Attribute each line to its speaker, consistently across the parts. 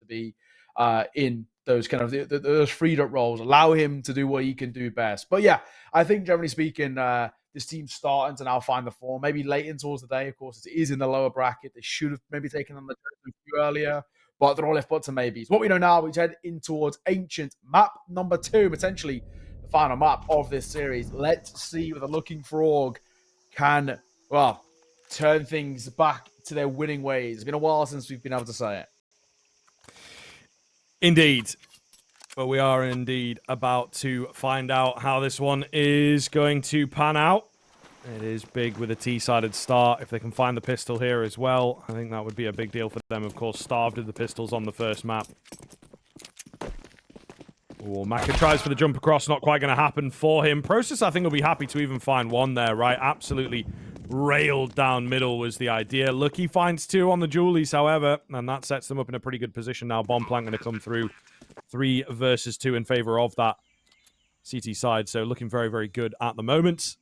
Speaker 1: to be in those kind of those freed up roles. Allow him to do what he can do best. But yeah, I think generally speaking, this team's starting to now find the form. Maybe late in towards the day, of course, it is in the lower bracket. They should have maybe taken on the few earlier, but they're all left buts and maybes. What we know now, we head in towards Ancient map number 2, potentially the final map of this series. Let's see whether Looking4Org can, well, turn things back to their winning ways. It's been a while since we've been able to say it.
Speaker 2: Indeed. But we are indeed about to find out how this one is going to pan out. It is big with a T-sided start. If they can find the pistol here as well, I think that would be a big deal for them. Of course, starved of the pistols on the first map. Oh, Maka tries for the jump across. Not quite going to happen for him. Process, I think, will be happy to even find one there, right? Absolutely railed down middle was the idea. Lucky finds 2 on the Julies, however, and that sets them up in a pretty good position now. Bomb plant going to come through. 3 versus 2 in favor of that CT side, so looking very, very good at the moment.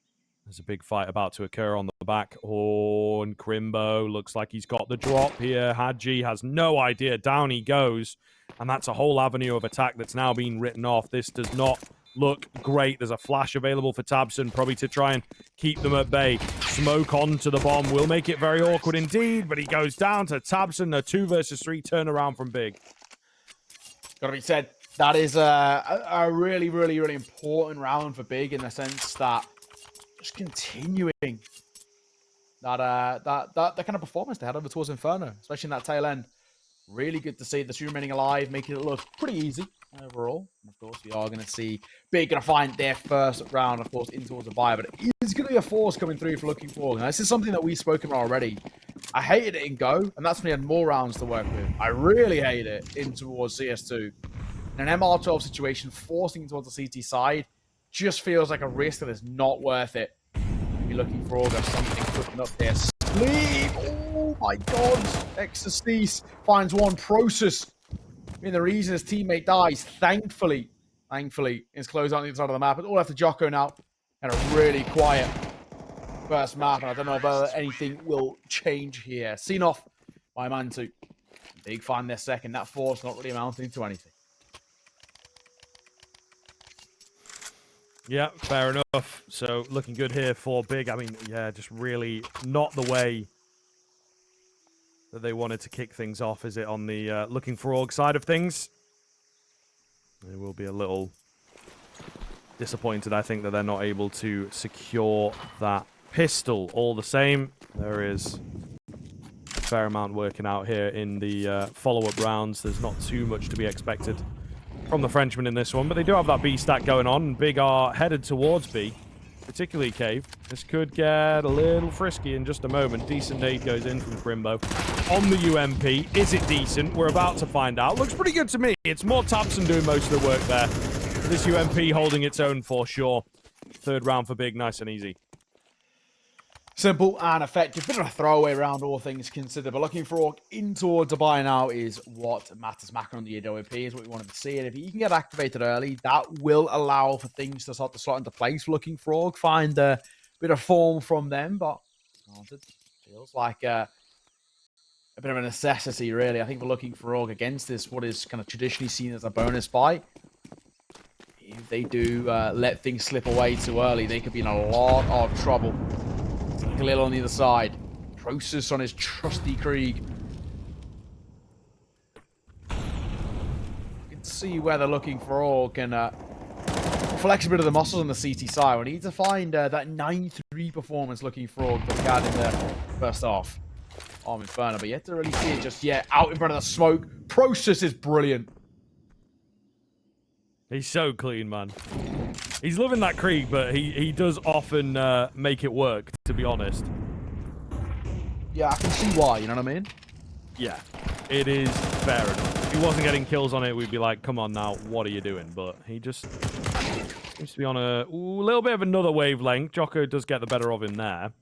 Speaker 2: There's a big fight about to occur on the back. Oh, and Krimbo looks like he's got the drop here. hAdji has no idea. Down he goes, and that's a whole avenue of attack that's now being written off. This does not look great. There's a flash available for tabseN, probably to try and keep them at bay. Smoke onto the bomb will make it very awkward indeed, but he goes down to tabseN. A 2 versus 3 turnaround from Big.
Speaker 1: Gotta be said, that is a really, really, really important round for Big in the sense that just continuing that kind of performance they had over towards Inferno, especially in that tail end. Really good to see the 2 remaining alive, making it look pretty easy overall. And of course, we are going to see Big going to find their first round, of course, in towards a bye, but it is going to be a force coming through for Looking4Org. Now, this is something that we've spoken about already. I hated it in Go, and that's when we had more rounds to work with. I really hate it in towards CS2. In an MR12 situation, forcing towards the CT side just feels like a risk that is not worth it. Maybe Looking4Org have something cooking up there. Sleep! Oh my god! Exorcise finds one. Process. I mean, the reason his teammate dies, thankfully, is closed on the other side of the map. It's all left to djoko now. And a really quiet first map. And I don't know whether anything will change here. Seen off by mantuu. Big find their second. That force not really amounting to anything.
Speaker 2: Yeah, fair enough. So, looking good here for Big. I mean, yeah, just really not the way that they wanted to kick things off, is it, on the Looking4Org side of things? They will be a little disappointed, I think, that they're not able to secure that pistol. All the same, there is a fair amount working out here in the follow-up rounds. There's not too much to be expected from the Frenchman in this one, but they do have that B stack going on, and Big are headed towards B, particularly Cave. This could get a little frisky in just a moment. Decent nade goes in from Krimbo on the UMP. Is it decent? We're about to find out. Looks pretty good to me. It's more tabseN doing most of the work there. This UMP holding its own for sure. 3rd round for Big, nice and easy.
Speaker 1: Simple and effective. Bit of a throwaway round, all things considered. But Looking4Org in towards a buy now is what matters. Maka on the AWP is what we wanted to see. And if he can get activated early, that will allow for things to start to slot into place for Looking4Org. Find a bit of form from them, but it feels like a bit of a necessity, really. I think for Looking4Org against this, what is kind of traditionally seen as a bonus buy. If they do let things slip away too early, they could be in a lot of trouble. A little on the other side. Process on his trusty Krieg. You can see where they're Looking4Org can flex a bit of the muscles on the CT side. We need to find that 9-3 performance Looking4Org that we had in the first half of Inferno, but yet to really see it just yet. Out in front of the smoke. Process is brilliant.
Speaker 2: He's so clean, man. He's loving that Krieg, but he does often make it work, to be honest.
Speaker 1: Yeah, I can see why, you know what I mean?
Speaker 2: Yeah, it is fair enough. If he wasn't getting kills on it, we'd be like, come on now, what are you doing? But he just seems to be on a little bit of another wavelength. djoko does get the better of him there.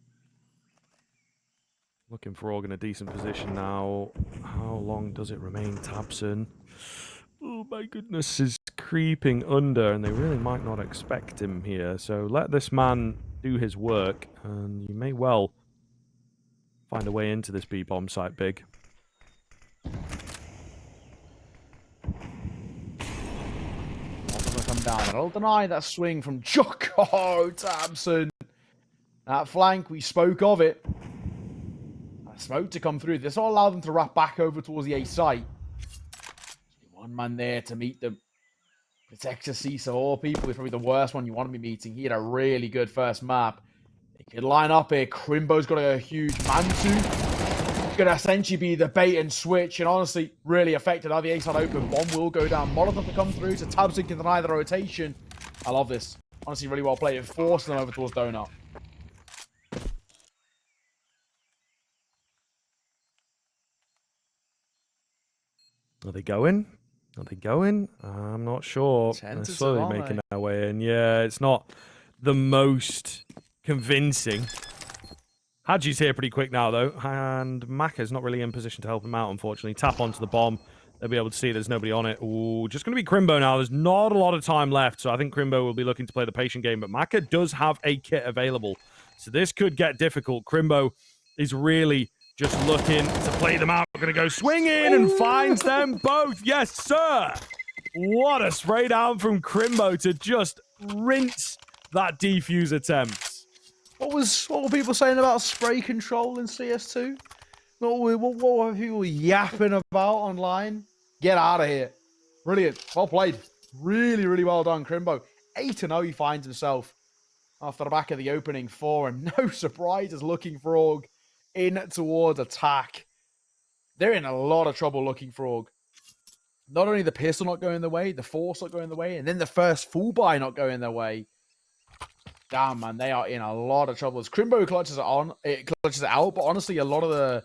Speaker 2: Looking4Org in a decent position now. How long does it remain, tabseN? Oh my goodness, is creeping under, and they really might not expect him here. So let this man do his work, and you may well find a way into this B-bomb site, Big.
Speaker 1: down. I'll deny that swing from djoko. Tabson. That flank, we spoke of it. That smoke to come through. This will allow them to wrap back over towards the A site. One man there to meet them. Protector Cease of all people is probably the worst one you want to be meeting. He had a really good first map. They could line up here. Krimbo's got a huge mantuu. Going to essentially be the bait and switch, and honestly, really affected. Now the A side open. Bomb will go down. Molotov to come through, so Tabson can deny the rotation. I love this. Honestly, really well played. It forced them over towards Donut.
Speaker 2: Are they going? Are they going? I'm not sure. They're slowly making their way in. Yeah, it's not the most convincing. hAdji's here pretty quick now, though, and Maka's not really in position to help him out, unfortunately. Tap onto the bomb. They'll be able to see there's nobody on it. Ooh, just going to be Krimbo now. There's not a lot of time left, so I think Krimbo will be looking to play the patient game, but Maka does have a kit available, so this could get difficult. Krimbo is really just looking to play them out. Going to go swinging and finds them both. Yes, sir! What a spray down from Krimbo to just rinse that defuse attempt.
Speaker 1: What were people saying about spray control in CS2? What were people yapping about online? Get out of here. Brilliant. Well played. Really, really well done, Krimbo. 8-0 he finds himself after the back of the opening 4. And no surprises, Looking4Org in towards attack. They're in a lot of trouble, Looking4Org. Not only the pistol not going their way, the force not going their way, and then the first full buy not going their way. Damn, man, they are in a lot of trouble. As Krimbo clutches it out, but honestly, a lot of the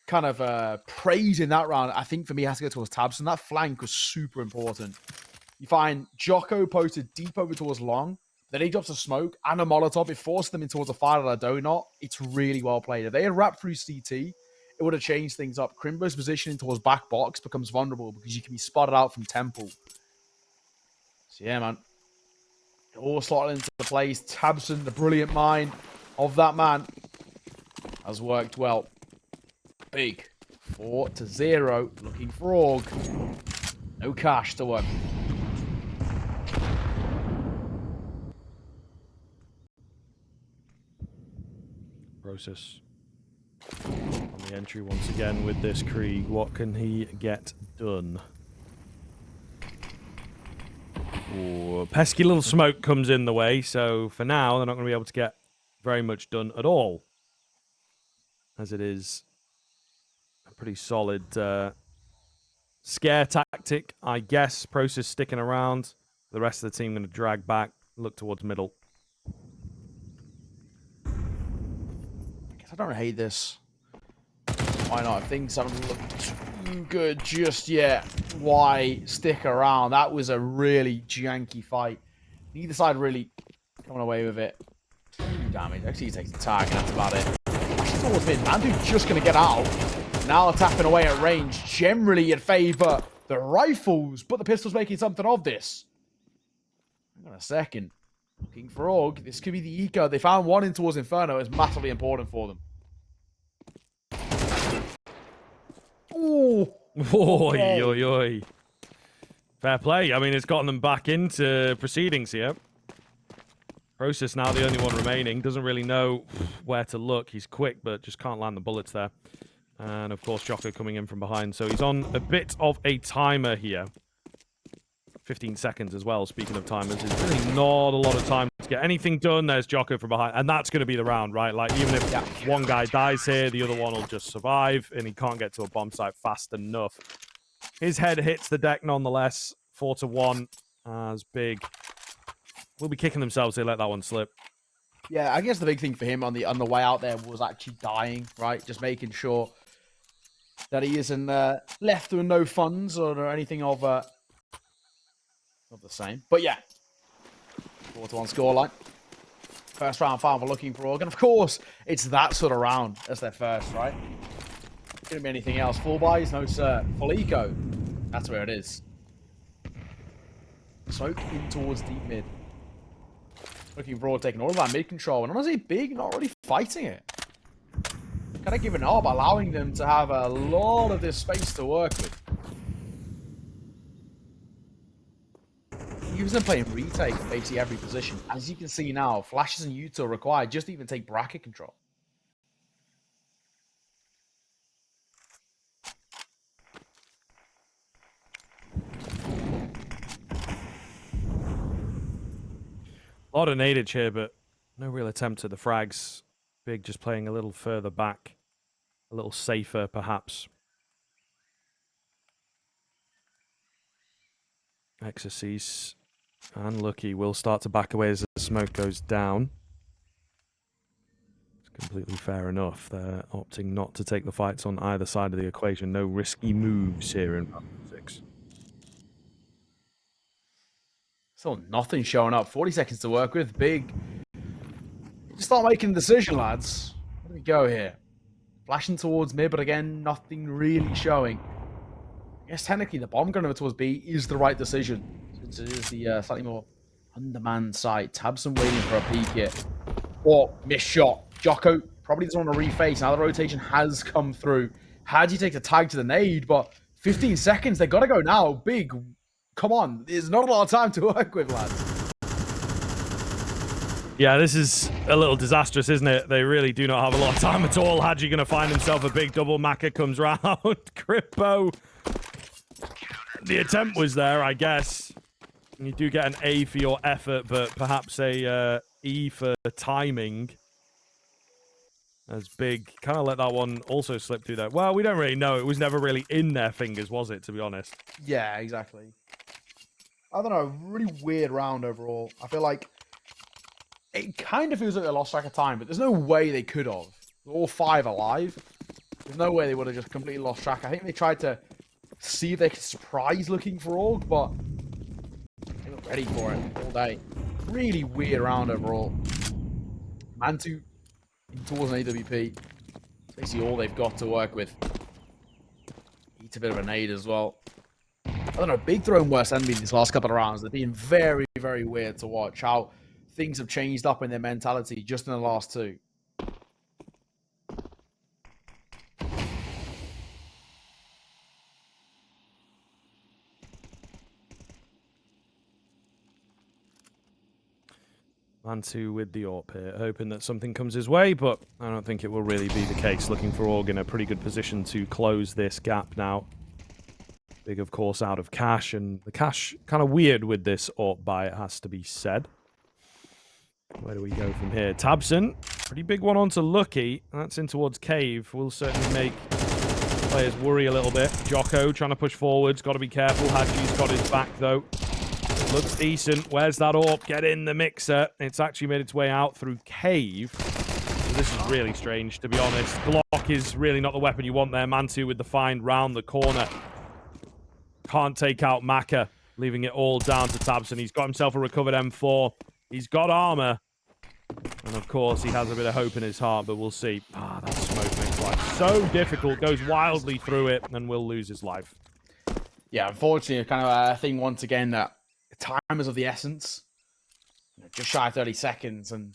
Speaker 1: kind of praise in that round, I think for me, has to go towards Tabson. That flank was super important. You find djoko posted deep over towards long. Then he drops a smoke and a Molotov. It forced them in towards a fire that I do not. It's really well played. If they had wrapped through CT, it would have changed things up. Krimbo's positioning towards back box becomes vulnerable because you can be spotted out from temple. So yeah, man. All slotted into the place. Tabson, the brilliant mind of that man, has worked well. Big 4-0. Looking4Org. No cash to work.
Speaker 2: Process on the entry once again with this Krieg. What can he get done? Ooh, pesky little smoke comes in the way, so for now they're not going to be able to get very much done at all. As it is a pretty solid scare tactic, I guess. Process sticking around. The rest of the team going to drag back, look towards middle.
Speaker 1: I don't hate this. Why not? If things haven't looked too good just yet, why stick around? That was a really janky fight. Neither side really coming away with it. 2 damage. Actually, he takes the tag, and that's about it. Actually, towards mid. Mantuu just going to get out. Now tapping away at range. Generally in favor the rifles, but the pistol's making something of this. Hang on a second. Looking4Org. This could be the eco. They found one in towards Inferno. It's massively important for them. Ooh.
Speaker 2: Oi, oi, oi. Fair play. I mean, it's gotten them back into proceedings here. Process now the only one remaining. Doesn't really know where to look. He's quick, but just can't land the bullets there. And, of course, djoko coming in from behind. So he's on a bit of a timer here. 15 seconds as well, speaking of timers. There's really not a lot of time to get anything done. There's djoko from behind. And that's going to be the round, right? Like, even if one guy dies here, the other one will just survive. And he can't get to a bomb site fast enough. His head hits the deck nonetheless. 4-1 as Big will be kicking themselves. They let that one slip.
Speaker 1: Yeah, I guess the big thing for him on the way out there was actually dying, right? Just making sure that he isn't left with no funds or anything of the same. But yeah, 4-1 scoreline. First round final for Looking4Org. And of course, it's that sort of round as their first, right? Couldn't be anything else. Full buys, no sir. Full eco. That's where it is. Smoke in towards deep mid. Looking4Org taking all of that mid control. And honestly, Big not really fighting it. Kind of giving up, allowing them to have a lot of this space to work with. gives them playing retake in basically every position. As you can see now, flashes and util required just to even take bracket control.
Speaker 2: A lot of nadage here, but no real attempt at the frags. Big just playing a little further back. A little safer, perhaps. Exorcise and Lucky will start to back away as the smoke goes down. It's completely fair enough. They're opting not to take the fights on either side of the equation. No risky moves here in round 6.
Speaker 1: Still nothing showing up. 40 seconds to work with. Big. Start making a decision, lads. Where do we go here? Flashing towards mid, but again, nothing really showing. I guess technically the bomb going over towards B is the right decision, since it is the slightly more undermanned site. Tabson waiting for a peek here. Or missed shot. djoko probably doesn't want to reface. Now the rotation has come through. hAdji take the tag to the nade, but 15 seconds. They got to go now. Big. Come on. There's not a lot of time to work with, lads.
Speaker 2: Yeah, this is a little disastrous, isn't it? They really do not have a lot of time at all. hAdji going to find himself a big double. Maka comes round. Krimbo. The attempt was there, I guess. And you do get an A for your effort, but perhaps a E for timing. As Big kind of let that one also slip through there. Well, we don't really know. It was never really in their fingers, was it, to be honest?
Speaker 1: Yeah, exactly. I don't know. Really weird round overall. I feel like it kind of feels like they lost track of time, but there's no way they could have. All 5 alive. There's no way they would have just completely lost track. I think they tried to see if they could surprise Looking4Org, but they weren't ready for it all day. Really weird round overall. Mantuu towards an AWP. It's basically all they've got to work with. Eats a bit of a nade as well. I don't know, Big throwing worse enemy these last couple of rounds. They've been very, very weird to watch. How things have changed up in their mentality just in the last 2.
Speaker 2: Mantuu with the AWP here, hoping that something comes his way, but I don't think it will really be the case. Looking4Org in a pretty good position to close this gap now. Big, of course, out of cash, and the cash kind of weird with this AWP buy, it has to be said. Where do we go from here? Tabson, pretty big one onto Lucky. That's in towards Cave. Will certainly make players worry a little bit. djoko trying to push forwards. Got to be careful. hAdji's got his back, though. It looks decent. Where's that AWP? Get in the mixer. It's actually made its way out through Cave. So this is really strange, to be honest. Glock is really not the weapon you want there. Mantuu with the find round the corner. Can't take out Maka, leaving it all down to Tabson. He's got himself a recovered M4. He's got armor. And of course, he has a bit of hope in his heart, but we'll see. That smoke makes life so difficult. Goes wildly through it and will lose his life.
Speaker 1: Yeah, unfortunately, kind of a thing once again that time is of the essence. Just shy of 30 seconds and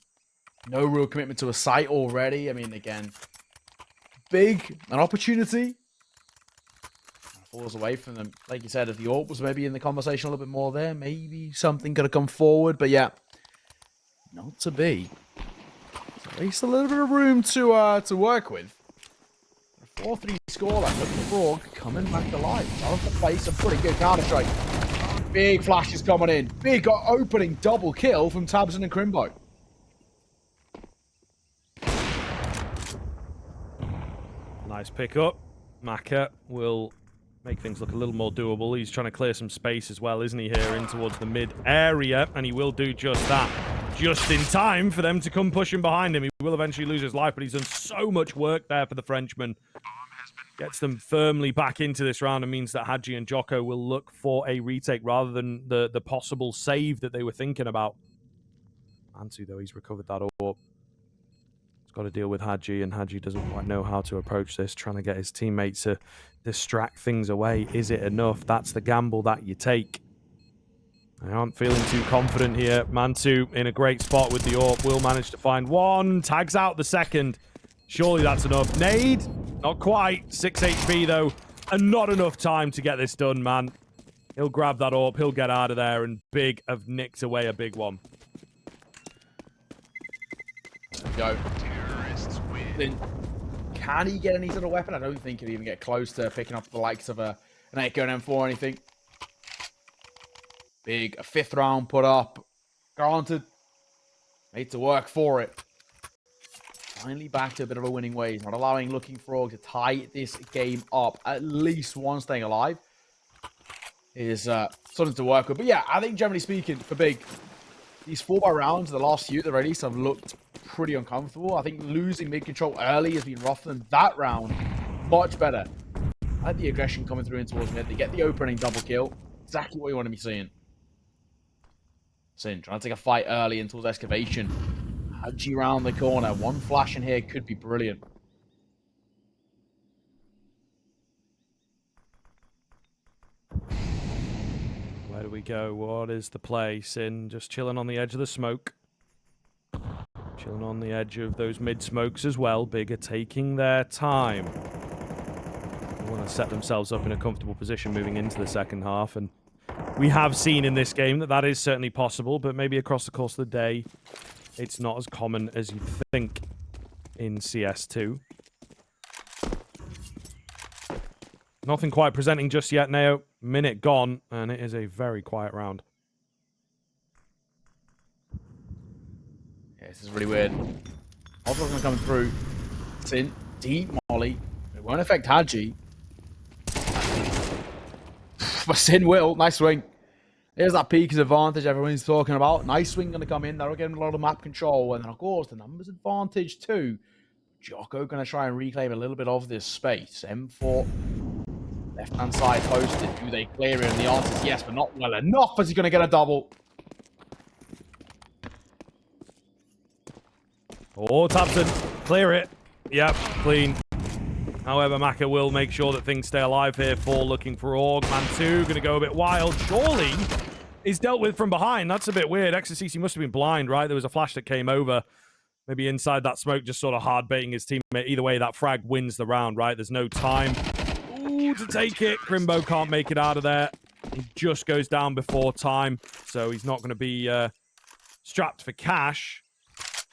Speaker 1: no real commitment to a site already. I mean, again, Big, an opportunity. Falls away from them. Like you said, if the AWP was maybe in the conversation a little bit more there, maybe something could have come forward. But yeah, not to be. So at least a little bit of room to work with. 4-3 scoreline. Looking4Org coming back to life. Off the face, a pretty good counter strike. Big flashes coming in. Big opening double kill from Tabson and Krimbo.
Speaker 2: Nice pickup. Maka will make things look a little more doable. He's trying to clear some space as well, isn't he, here in towards the mid area, and he will do just that. Just in time for them to come pushing behind him. He will eventually lose his life, but he's done so much work there for the Frenchman. Gets them firmly back into this round and means that hAdji and djoko will look for a retake rather than the possible save that they were thinking about. Mantuu, though, he's recovered that AWP. He's got to deal with hAdji, and hAdji doesn't quite know how to approach this, trying to get his teammates to distract things away. Is it enough? That's the gamble that you take. I aren't feeling too confident here. Mantuu in a great spot with the AWP. Will manage to find one. Tags out the second. Surely that's enough. Nade? Not quite. 6 HP, though. And not enough time to get this done, man. He'll grab that up. He'll get out of there, and Big have nicked away a big one.
Speaker 1: Go. Then, can he get any sort of weapon? I don't think he'll even get close to picking up the likes of an Echo and M4 or anything. Big, a 5th round put up. Granted. Made to work for it. Finally back to a bit of a winning ways. Not allowing Looking4Org to tie this game up. At least one staying alive is something to work with. But yeah, I think generally speaking, for Big, these 4x rounds, the last few at the very least, have looked pretty uncomfortable. I think losing mid-control early has been rougher than that round. Much better. I like the aggression coming through in towards mid. They get the opening double kill. Exactly what you want to be seeing. Sin trying to take a fight early in towards excavation. hAdji round the corner. One flash in here could be brilliant.
Speaker 2: Where do we go? What is the play? Sin just chilling on the edge of the smoke. Chilling on the edge of those mid-smokes as well. Big are taking their time. They want to set themselves up in a comfortable position moving into the second half. And we have seen in this game that is certainly possible, but maybe across the course of the day, it's not as common as you'd think in CS2. Nothing quite presenting just yet, Neo. Minute gone, and it is a very quiet round.
Speaker 1: Yeah, this is really weird. Ultra's gonna come through. Sin, deep molly. It won't affect hAdji. But Sin will. Nice swing. There's that Pika's advantage everyone's talking about. Nice swing going to come in. That'll get him a lot of map control. And then, of course, the numbers advantage too. djoko going to try and reclaim a little bit of this space. M4, left-hand side posted. Do they clear it? And the answer is yes, but not well enough. Is he going to get a double?
Speaker 2: Oh, Tabson. Clear it. Yep, clean. However, Maka will make sure that things stay alive here for Looking4Org. Mantuu going to go a bit wild. Surely is dealt with from behind. That's a bit weird. xACC must have been blind, right? There was a flash that came over. Maybe inside that smoke, just sort of hard baiting his teammate. Either way, that frag wins the round, right? There's no time. Ooh, to take it. Krimbo can't make it out of there. He just goes down before time. So he's not going to be strapped for cash.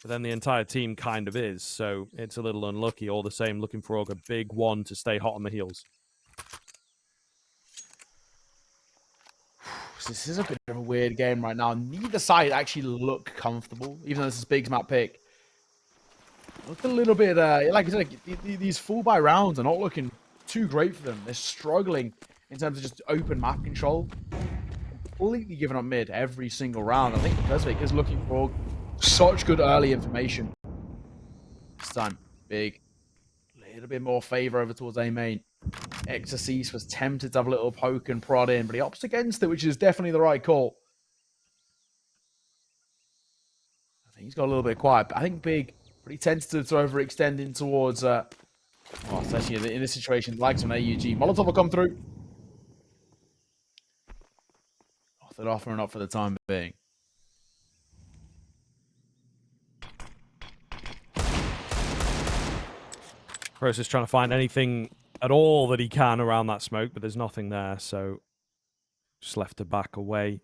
Speaker 2: But then the entire team kind of is, so it's a little unlucky. All the same, Looking4Org a big one to stay hot on the heels.
Speaker 1: This is a bit of a weird game right now. Neither side actually look comfortable, even though this is Big's map pick. Look a little bit, like I said, these full buy rounds are not looking too great for them. They're struggling in terms of just open map control. Completely giving up mid every single round. I think because of it, because Looking4Org such good early information. This time, Big. A little bit more favor over towards A main. xACC was tempted to have a little poke and prod in, but he opts against it, which is definitely the right call. I think he's got a little bit quiet, but I think Big pretty tentative to overextend in towards, especially in this situation, likes on AUG. Molotov will come through. They're offering up for the time being.
Speaker 2: Cross is trying to find anything at all that he can around that smoke, but there's nothing there, so just left to back away.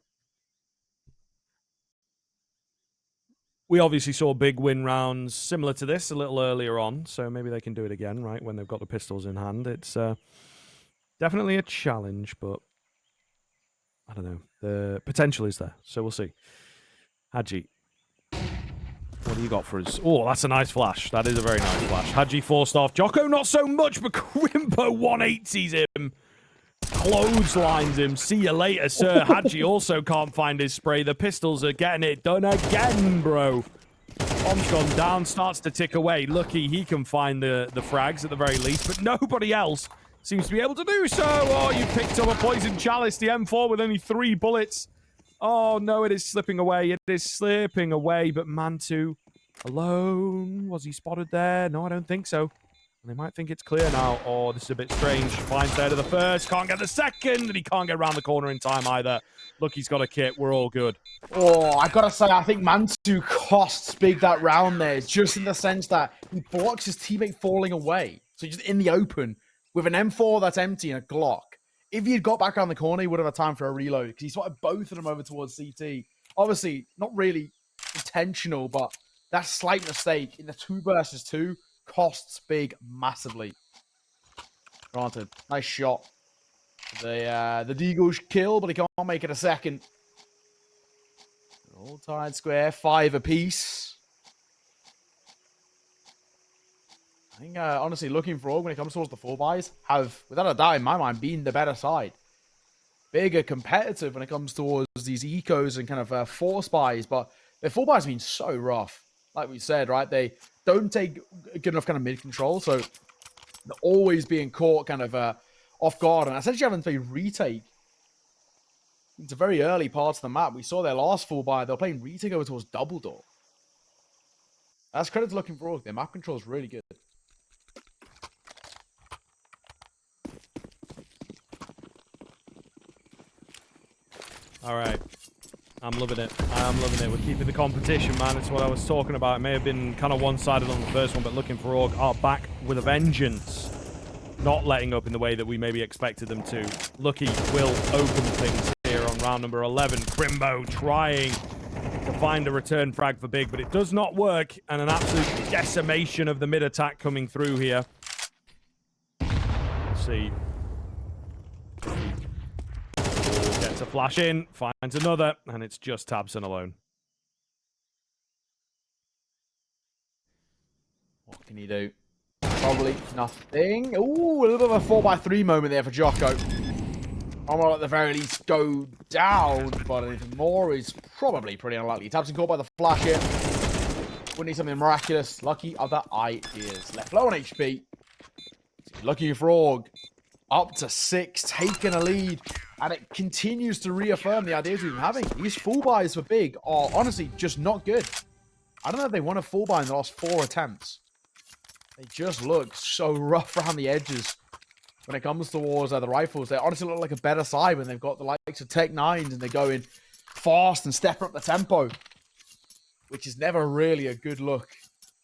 Speaker 2: We obviously saw big win rounds similar to this a little earlier on, so maybe they can do it again, right, when they've got the pistols in hand. It's definitely a challenge, but I don't know. The potential is there, so we'll see. hAdji, what do you got for us? Oh, that's a nice flash. That is a very nice flash. hAdji forced off. djoko, not so much, but Krimbo 180s him. Clotheslines him. See you later, sir. hAdji also can't find his spray. The pistols are getting it done again, bro. Bomb's gone down. Starts to tick away. Lucky he can find the frags at the very least, but nobody else seems to be able to do so. Oh, you picked up a poison chalice. The M4 with only 3 bullets. Oh, no, it is slipping away. It is slipping away, but mantuu alone. Was he spotted there? No, I don't think so. They might think it's clear now. Oh, this is a bit strange. Finds there to the first. Can't get the second, and he can't get around the corner in time either. Look, he's got a kit. We're all good.
Speaker 1: Oh, I gotta say, I think mantuu costs Big that round there, just in the sense that he blocks his teammate falling away. So he's just in the open with an M4 that's empty and a Glock. if he'd got back around the corner, he would have had time for a reload because he spotted both of them over towards CT. Obviously, not really intentional, but that slight mistake in the 2 versus 2 costs Big massively. Granted, nice shot. The Deagle kill, but he can't make it a second. All tied square, 5 apiece. I think, honestly, Looking4Org, when it comes towards the 4-buys, have, without a doubt in my mind, been the better side. Bigger competitive when it comes towards these ecos and kind of force buys, but their 4-buys have been so rough. Like we said, right? They don't take good enough kind of mid-control, so they're always being caught kind of off guard, and essentially having to retake. It's a very early part of the map. We saw their last 4-buy, they were playing retake over towards double door. That's credit to Looking4Org. Their map control is really good.
Speaker 2: All right. I'm loving it. I am loving it. We're keeping the competition, man. It's what I was talking about. It may have been kind of one-sided on the first one, but Looking4Org are back with a vengeance. Not letting up in the way that we maybe expected them to. Lucky will open things here on round number 11. Krimbo trying to find a return frag for Big, but it does not work. And an absolute decimation of the mid-attack coming through here. Let's see. Gets a flash in, finds another, and it's just Tabson alone.
Speaker 1: What can he do? Probably nothing. Ooh, a little bit of a 4x3 moment there for djoko. I'm gonna at the very least go down, but anything more is probably pretty unlikely. Tabson caught by the flash here. Would need something miraculous. Lucky other ideas. Left low on HP. Looking4Org up to 6, taking a lead. And it continues to reaffirm the ideas we've been having. These full buys for Big are honestly just not good. I don't know if they won a full buy in the last 4 attempts. They just look so rough around the edges when it comes towards the rifles. They honestly look like a better side when they've got the likes of Tech 9s and they're going fast and stepping up the tempo, which is never really a good look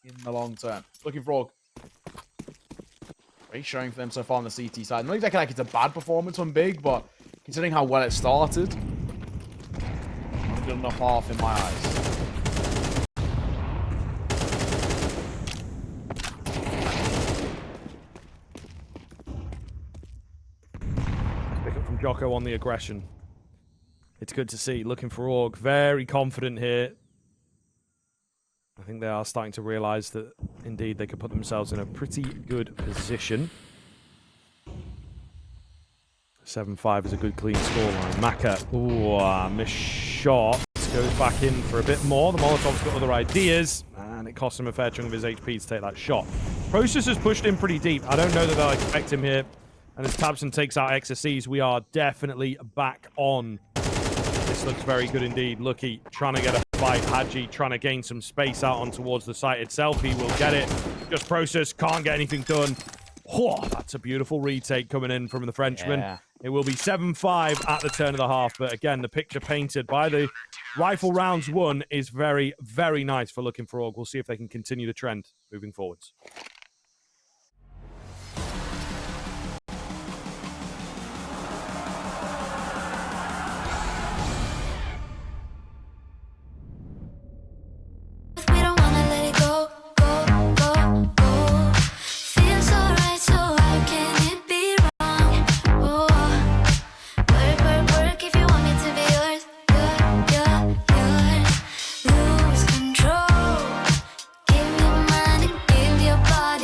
Speaker 1: in the long term. Looking4Org. Great showing for them so far on the CT side. Not exactly like it's a bad performance on Big, but considering how well it started, not good enough half in my eyes.
Speaker 2: Pick up from djoko on the aggression. It's good to see. Looking4Org very confident here. I think they are starting to realize that indeed they could put themselves in a pretty good position. 7-5 is a good clean scoreline. Maka, ooh, missed shot. Goes back in for a bit more. The Molotov's got other ideas, and it costs him a fair chunk of his HP to take that shot. Process has pushed in pretty deep. I don't know that they'll expect him here. And as Tabson takes out XSCs, we are definitely back on. This looks very good indeed. Lucky trying to get a fight. hAdji trying to gain some space out on towards the site itself. He will get it. Just Process, can't get anything done. Oh, that's a beautiful retake coming in from the Frenchman. Yeah. It will be 7-5 at the turn of the half. But again, the picture painted by the rifle rounds won is very, very nice for Looking4Org. We'll see if they can continue the trend moving forwards.
Speaker 3: Lose control. Give your mind and give your body.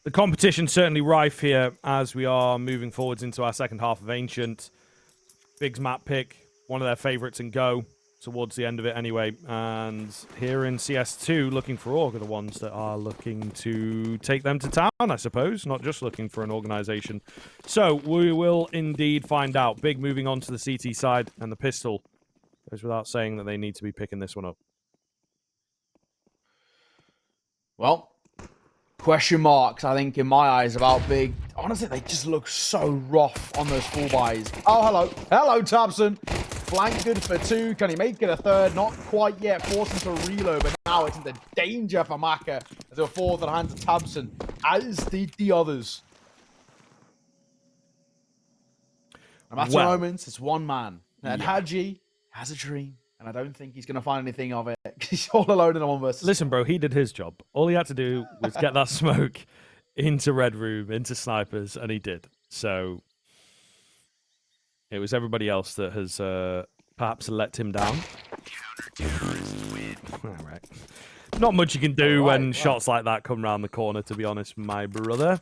Speaker 2: The competition's certainly rife here as we are moving forwards into our second half of Ancient. Big's map pick, one of their favorites in Go, towards the end of it anyway. And here in CS2, Looking4Org are the ones that are looking to take them to town, I suppose, not just looking for an organization. So we will indeed find out. Big moving on to the CT side, and the pistol goes without saying that they need to be picking this one up.
Speaker 1: Well, question marks, I think, in my eyes about Big. Honestly, they just look so rough on those full buys. Oh, hello. Hello, Tabson. Flank good for 2. Can he make it a 3rd? Not quite yet. Forcing to reload, but now it's into danger for Maka as a 4th at hands of Tabson, as did the others. No matter moments, it's one man. And hAdji has a dream, and I don't think he's going to find anything of it. He's all alone in a 1 versus.
Speaker 2: Listen, bro, he did his job. All he had to do was get that smoke into Red Room, into snipers, and he did. So it was everybody else that has perhaps let him down. All right. Not much you can do when shots like that come around the corner, to be honest, my brother.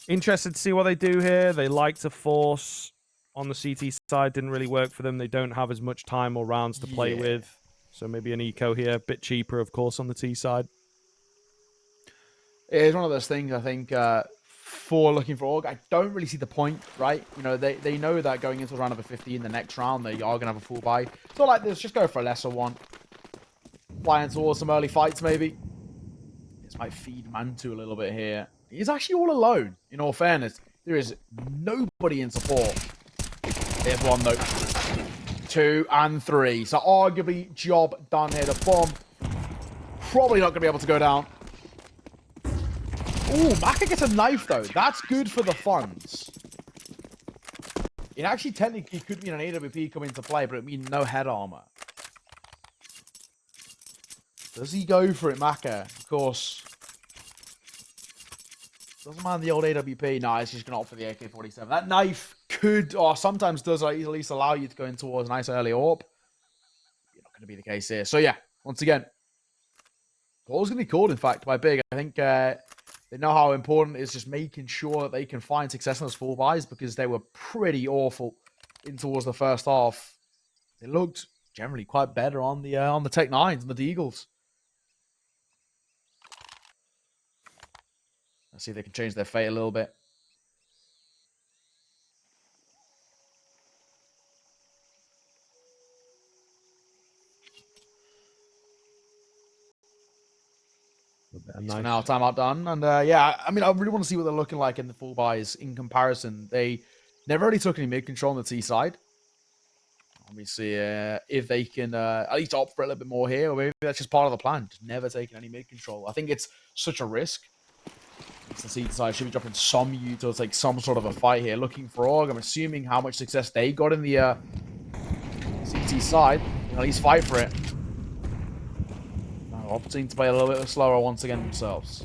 Speaker 2: Interested to see what they do here. They like to force on the CT side. Didn't really work for them. They don't have as much time or rounds to play with. So maybe an eco here. A bit cheaper, of course, on the T side.
Speaker 1: It's one of those things, I think, for Looking4Org. I don't really see the point, right? You know, they know that going into a round of a 15, the next round, they are going to have a full buy. So like this, just go for a lesser one. Flying towards some early fights, maybe. This might feed mantuu a little bit here. He's actually all alone, in all fairness. There is nobody in support. There's 1, though. 2 and 3. So arguably, job done here. The bomb probably not going to be able to go down. Ooh, Maka gets a knife, though. That's good for the funds. It actually technically could mean an AWP come into play, but it means no head armor. Does he go for it, Maka? Of course. Doesn't mind the old AWP. No, he's just going to opt for the AK-47. That knife could, or sometimes does, at least allow you to go in towards a nice early AWP. Not going to be the case here. So, yeah, once again, call's going to be called, in fact, by Big. I think they know how important it is just making sure that they can find success in those full buys, because they were pretty awful in towards the first half. They looked generally quite better on the Tech 9s and the Deagles. Let's see if they can change their fate a little bit. Nice. So now timeout done. And yeah, I mean, I really want to see what they're looking like in the full buys in comparison. They never really took any mid control on the T side. Let me see if they can at least opt for a little bit more here, or maybe that's just part of the plan. Just never taking any mid control. I think it's such a risk. The CT side should be dropping some to take some sort of a fight here. Looking4Org, I'm assuming how much success they got in the CT side. At least fight for it. Opting to play a little bit slower once again themselves.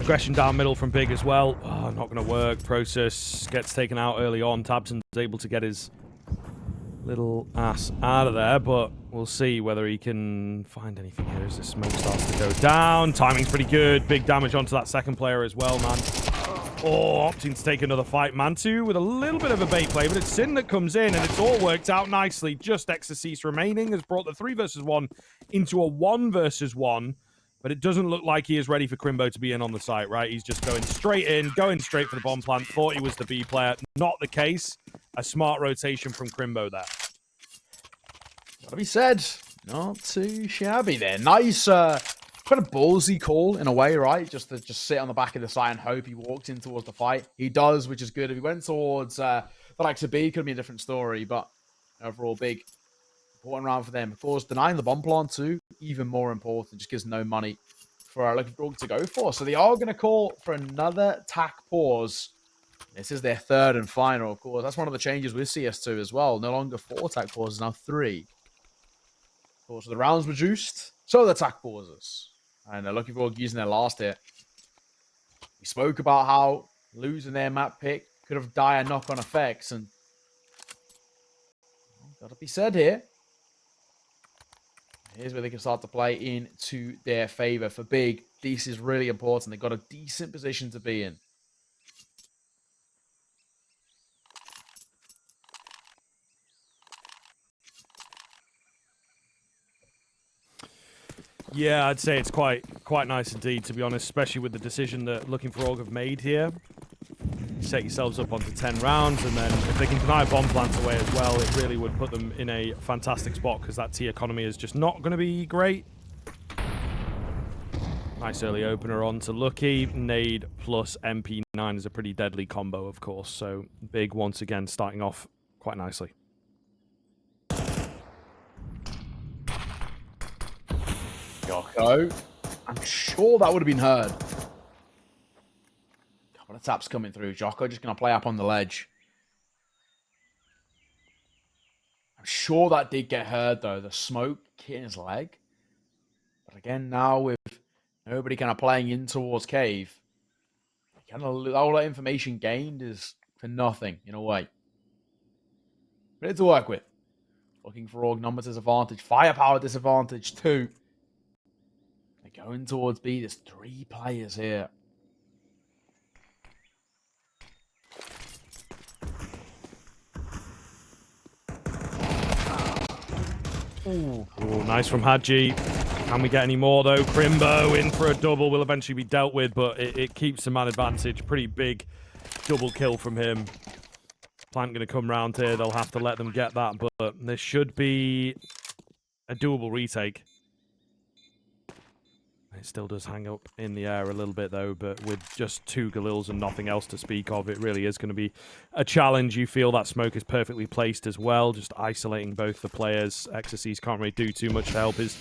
Speaker 2: Aggression down middle from Big as well. Oh, not going to work. Process gets taken out early on. Tabson's able to get his little ass out of there, but we'll see whether he can find anything here as the smoke starts to go down. Timing's pretty good. Big damage onto that second player as well, man. Oh, opting to take another fight. mantuu with a little bit of a bait play, but it's Sin that comes in, and it's all worked out nicely. Just Exorcist remaining has brought the 3 versus 1 into a 1 versus 1, but it doesn't look like he is ready for Krimbo to be in on the site, right? He's just going straight in, going straight for the bomb plant. Thought he was the B player. Not the case. A smart rotation from Krimbo there.
Speaker 1: Gotta be said, not too shabby there. Nice, kind of ballsy call in a way, right? Just to sit on the back of the side and hope he walked in towards the fight. He does, which is good. If he went towards the likes of B, could be a different story, but overall, big important round for them. Of course, denying the bomb plant too, even more important. Just gives no money for Looking4Org to go for. So they are going to call for another tack pause. This is their 3rd and final, of course. That's one of the changes with CS2 as well. No longer 4 tack pauses, now 3. Of course, the rounds reduced, so the tack pauses. And Looking4Org using their last hit. We spoke about how losing their map pick could have dire knock-on effects, and gotta be said here. Here's where they can start to play into their favor. For Big, this is really important. They've got a decent position to be in.
Speaker 2: Yeah, I'd say it's quite nice indeed, to be honest, especially with the decision that Looking4Org have made here. Set yourselves up onto 10 rounds, and then if they can deny bomb plants away as well, it really would put them in a fantastic spot, because that T economy is just not going to be great. Nice early opener on to Lucky. Nade plus MP9 is a pretty deadly combo, of course, so Big once again starting off quite nicely.
Speaker 1: djoko. I'm sure that would have been heard. Couple of taps coming through. djoko just going to play up on the ledge. I'm sure that did get heard, though. The smoke hitting his leg. But again, now with nobody kind of playing in towards cave, kind of all that information gained is for nothing, in a way. But it's to work with. Looking4Org, number disadvantage. Firepower disadvantage, too. They're going towards B. There's 3 players here.
Speaker 2: Ooh, nice from hAdji. Can we get any more, though? Krimbo in for a double will eventually be dealt with, but it keeps the man advantage. Pretty big double kill from him. Plant going to come round here. They'll have to let them get that, but this should be a doable retake. It still does hang up in the air a little bit, though, but with just 2 Galils and nothing else to speak of, it really is going to be a challenge. You feel that smoke is perfectly placed as well, just isolating both the players. Exorcist can't really do too much to help his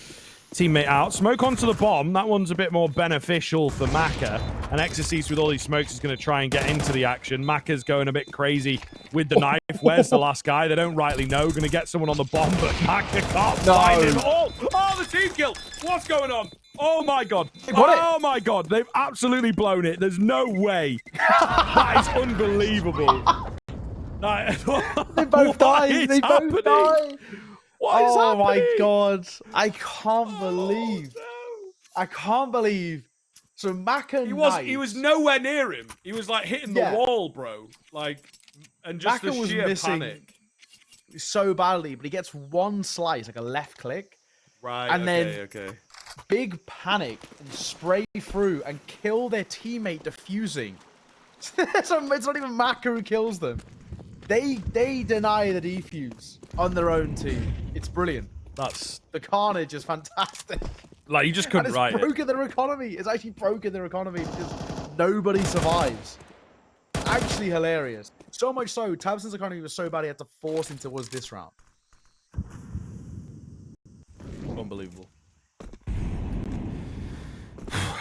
Speaker 2: teammate out. Smoke onto the bomb. That one's a bit more beneficial for Maka. And Exorcist with all these smokes is going to try and get into the action. Maka's going a bit crazy with the knife. Where's the last guy? They don't rightly know. Going to get someone on the bomb, but Maka can't find him. Oh, the team kill. What's going on? Oh my god. Oh my god. They've absolutely blown it. There's no way. That is unbelievable.
Speaker 1: They both died. They both died.
Speaker 2: What is happening?
Speaker 1: My god. I can't believe.
Speaker 2: No.
Speaker 1: I can't believe. So Maka
Speaker 2: he was nowhere near him. He was like hitting the wall, bro. Like, and just
Speaker 1: Maka
Speaker 2: the sheer panic.
Speaker 1: So badly, but he gets one slice, like a left click.
Speaker 2: Right,
Speaker 1: and then
Speaker 2: okay.
Speaker 1: Big panic and spray through and kill their teammate defusing. So it's not even Maka who kills them. They deny the defuse on their own team. It's brilliant. The carnage is fantastic.
Speaker 2: Like, you just couldn't write it.
Speaker 1: It's broken their economy. It's actually broken their economy because nobody survives. Actually hilarious. So much so, Tabson's economy was so bad he had to force him towards this round.
Speaker 2: Unbelievable.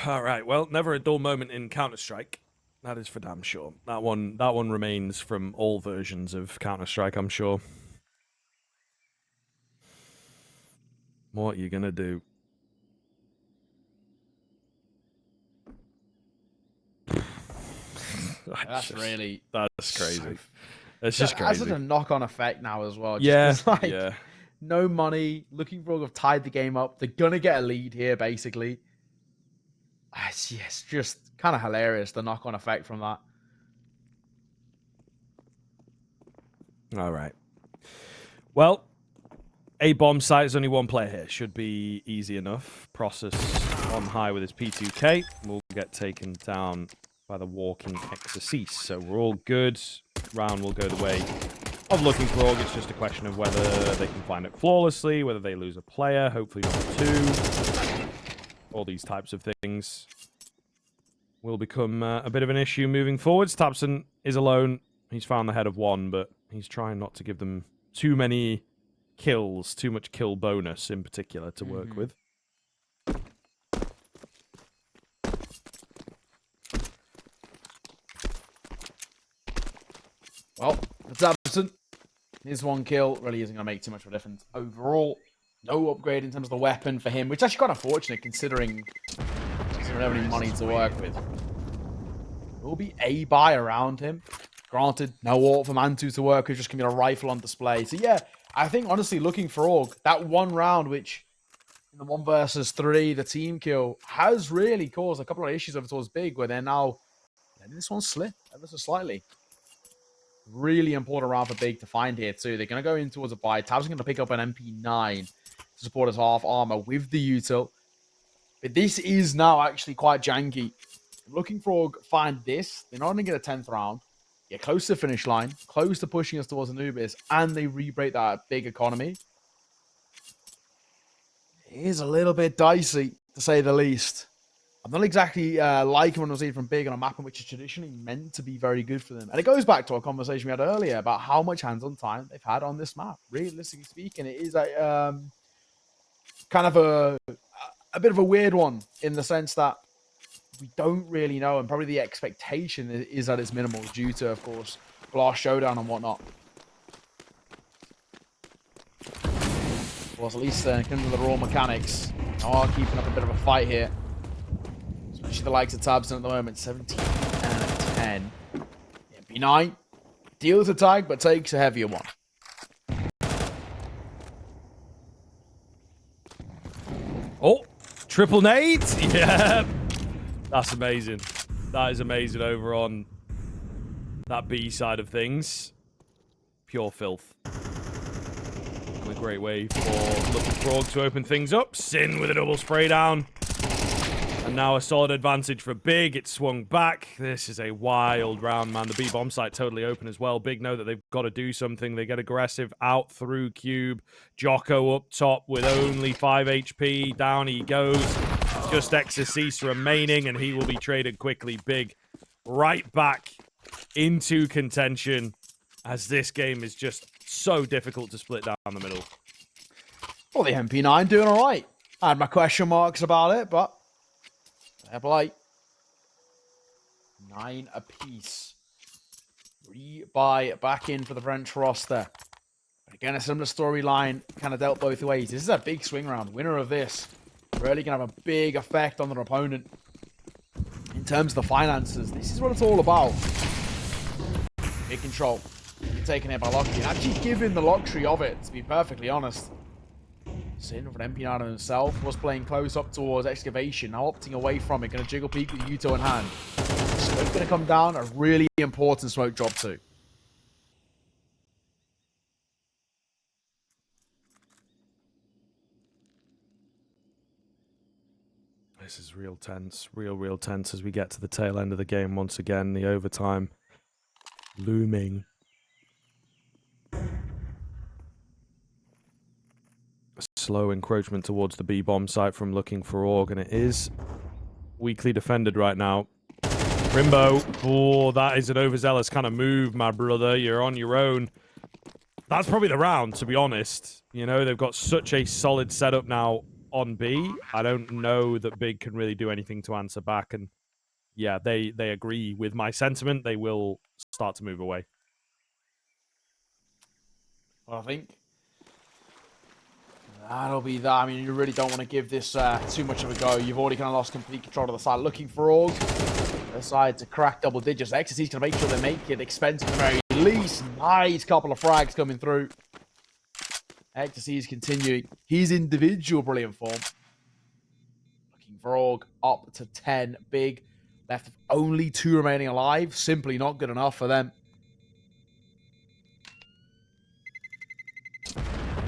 Speaker 2: All right, well, never a dull moment in Counter-Strike. That is for damn sure. That one remains from all versions of Counter-Strike, I'm sure. What are you gonna do?
Speaker 1: That's crazy.
Speaker 2: It's just crazy.
Speaker 1: Has such a knock-on effect now as well.
Speaker 2: Yeah.
Speaker 1: No money. Looking4Org have tied the game up. They're gonna get a lead here, basically. Yes, just kind of hilarious, the knock-on effect from that.
Speaker 2: All right. Well, A bomb site is only 1 player here. Should be easy enough. Process on high with his P2K. Will get taken down by the walking Exorcist. So we're all good. Round will go the way of Looking4Org. It's just a question of whether they can find it flawlessly, whether they lose a player, hopefully not 2. All these types of things will become a bit of an issue moving forwards. Tabson is alone. He's found the head of 1, but he's trying not to give them too many kills, too much kill bonus in particular to work with.
Speaker 1: Well, for Tabson, his 1 kill really isn't going to make too much of a difference. Overall, no upgrade in terms of the weapon for him, which is actually quite unfortunate considering he doesn't have any money to work with. There will be a buy around him. Granted, no ult for mantuu to work with, just going to be a rifle on display. So yeah, I think honestly, Looking4Org, that 1 round which in the 1 versus 3, the team kill has really caused a couple of issues over towards Big, where they're now letting this one slip ever so slightly. Really important round for Big to find here, too. They're going to go in towards a buy. Tab's going to pick up an MP9 to support his half armor with the util. But this is now actually quite janky. Looking4Org find this. They're not going to get a 10th round. Get close to the finish line. Close to pushing us towards Anubis. And they re-break that big economy. It is a little bit dicey, to say the least. I'm not exactly liking what I'm seeing from Big on a map which is traditionally meant to be very good for them. And it goes back to our conversation we had earlier about how much hands-on time they've had on this map. Realistically speaking, it is a kind of a bit of a weird one in the sense that we don't really know, and probably the expectation is that it's minimal due to, of course, Blast Showdown and whatnot. Of course, at least in terms of the raw mechanics, are keeping up a bit of a fight here. Especially the likes of Tabson at the moment, 17 and 10. MP9 deals a tag, but takes a heavier one.
Speaker 2: Oh, triple nades? Yeah. That's amazing. That is amazing over on that B side of things. Pure filth. And a great way for Looking4Org to open things up. Sin with a double spray down. And now a solid advantage for Big. It swung back. This is a wild round, man. The B-bomb site totally open as well. Big know that they've got to do something. They get aggressive out through Cube. djoko up top with only 5 HP. Down he goes. Just Exorcist remaining, and he will be traded quickly. Big right back into contention, as this game is just so difficult to split down the middle.
Speaker 1: Well, the MP9 doing all right. I had my question marks about it, but fair play. 9 apiece. Rebuy back in for the French roster. But again, a similar storyline kind of dealt both ways. This is a big swing round. Winner of this really going to have a big effect on their opponent. In terms of the finances, this is what it's all about. Big control. Taking it by Locky. And actually giving the luxury of it, to be perfectly honest. Sin with an MP9 on himself. Was playing close up towards Excavation. Now opting away from it. Going to jiggle peek with Yuto in hand. Smoke going to come down. A really important smoke drop too.
Speaker 2: This is real tense. Real tense as we get to the tail end of the game once again. The overtime looming. A slow encroachment towards the B-bomb site from Looking4Org, and it is weakly defended right now. Krimbo. Oh, that is an overzealous kind of move, my brother. You're on your own. That's probably the round, to be honest. You know, they've got such a solid setup now on B. I don't know that Big can really do anything to answer back, and yeah, they agree with my sentiment. They will start to move away.
Speaker 1: Well, I think that'll be that. I mean, you really don't want to give this too much of a go. You've already kind of lost complete control of the side. Looking4Org decide to crack double digits. Ecstasy going to make sure they make it expensive at the very least. Nice couple of frags coming through. Ecstasy is continuing his individual brilliant form. Looking4Org up to 10. Big. Left with only 2 remaining alive. Simply not good enough for them.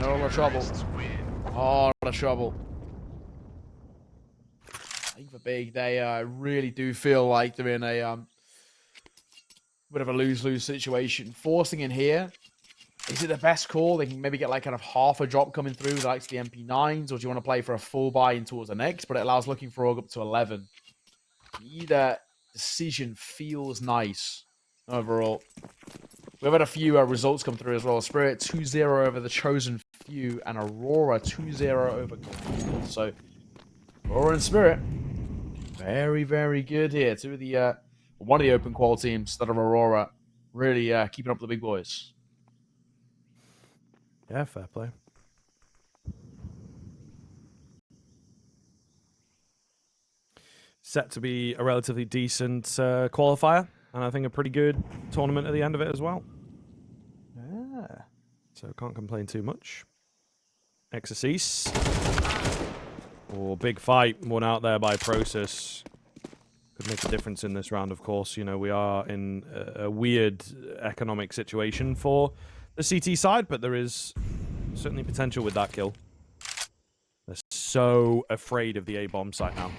Speaker 1: No lot of trouble. Oh, a lot of trouble. I think for Big, they really do feel like they're in a bit of a lose-lose situation. Forcing in here. Is it the best call? They can maybe get like kind of half a drop coming through with the likes of the MP9s, or do you want to play for a full buy-in towards the next? But it allows Looking4Org up to 11. Either decision feels nice overall. We've had a few results come through as well. Spirit 2-0 over the Chosen Few, and Aurora 2-0 over Krimbo. So Aurora and Spirit, very, very good here. Two of the one of the open qual teams that are Aurora, really keeping up with the big boys.
Speaker 2: Yeah, fair play. Set to be a relatively decent qualifier, and I think a pretty good tournament at the end of it as well.
Speaker 1: Yeah.
Speaker 2: So can't complain too much. Exorcist. Oh, big fight. One out there by Process. Could make a difference in this round, of course. You know, we are in a weird economic situation for the CT side, but there is certainly potential with that kill. They're so afraid of the A-bomb site now.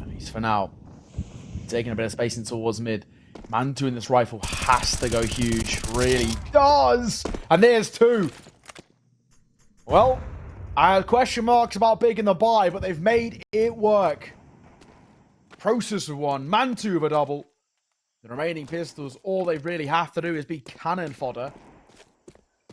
Speaker 1: At least for now. Taking a bit of spacing towards mid. Mantuu in this rifle has to go huge. Really does. And there's two. Well, I had question marks about big in the buy, but they've made it work. Process with one. Mantuu with a double. The remaining pistols, all they really have to do is be cannon fodder.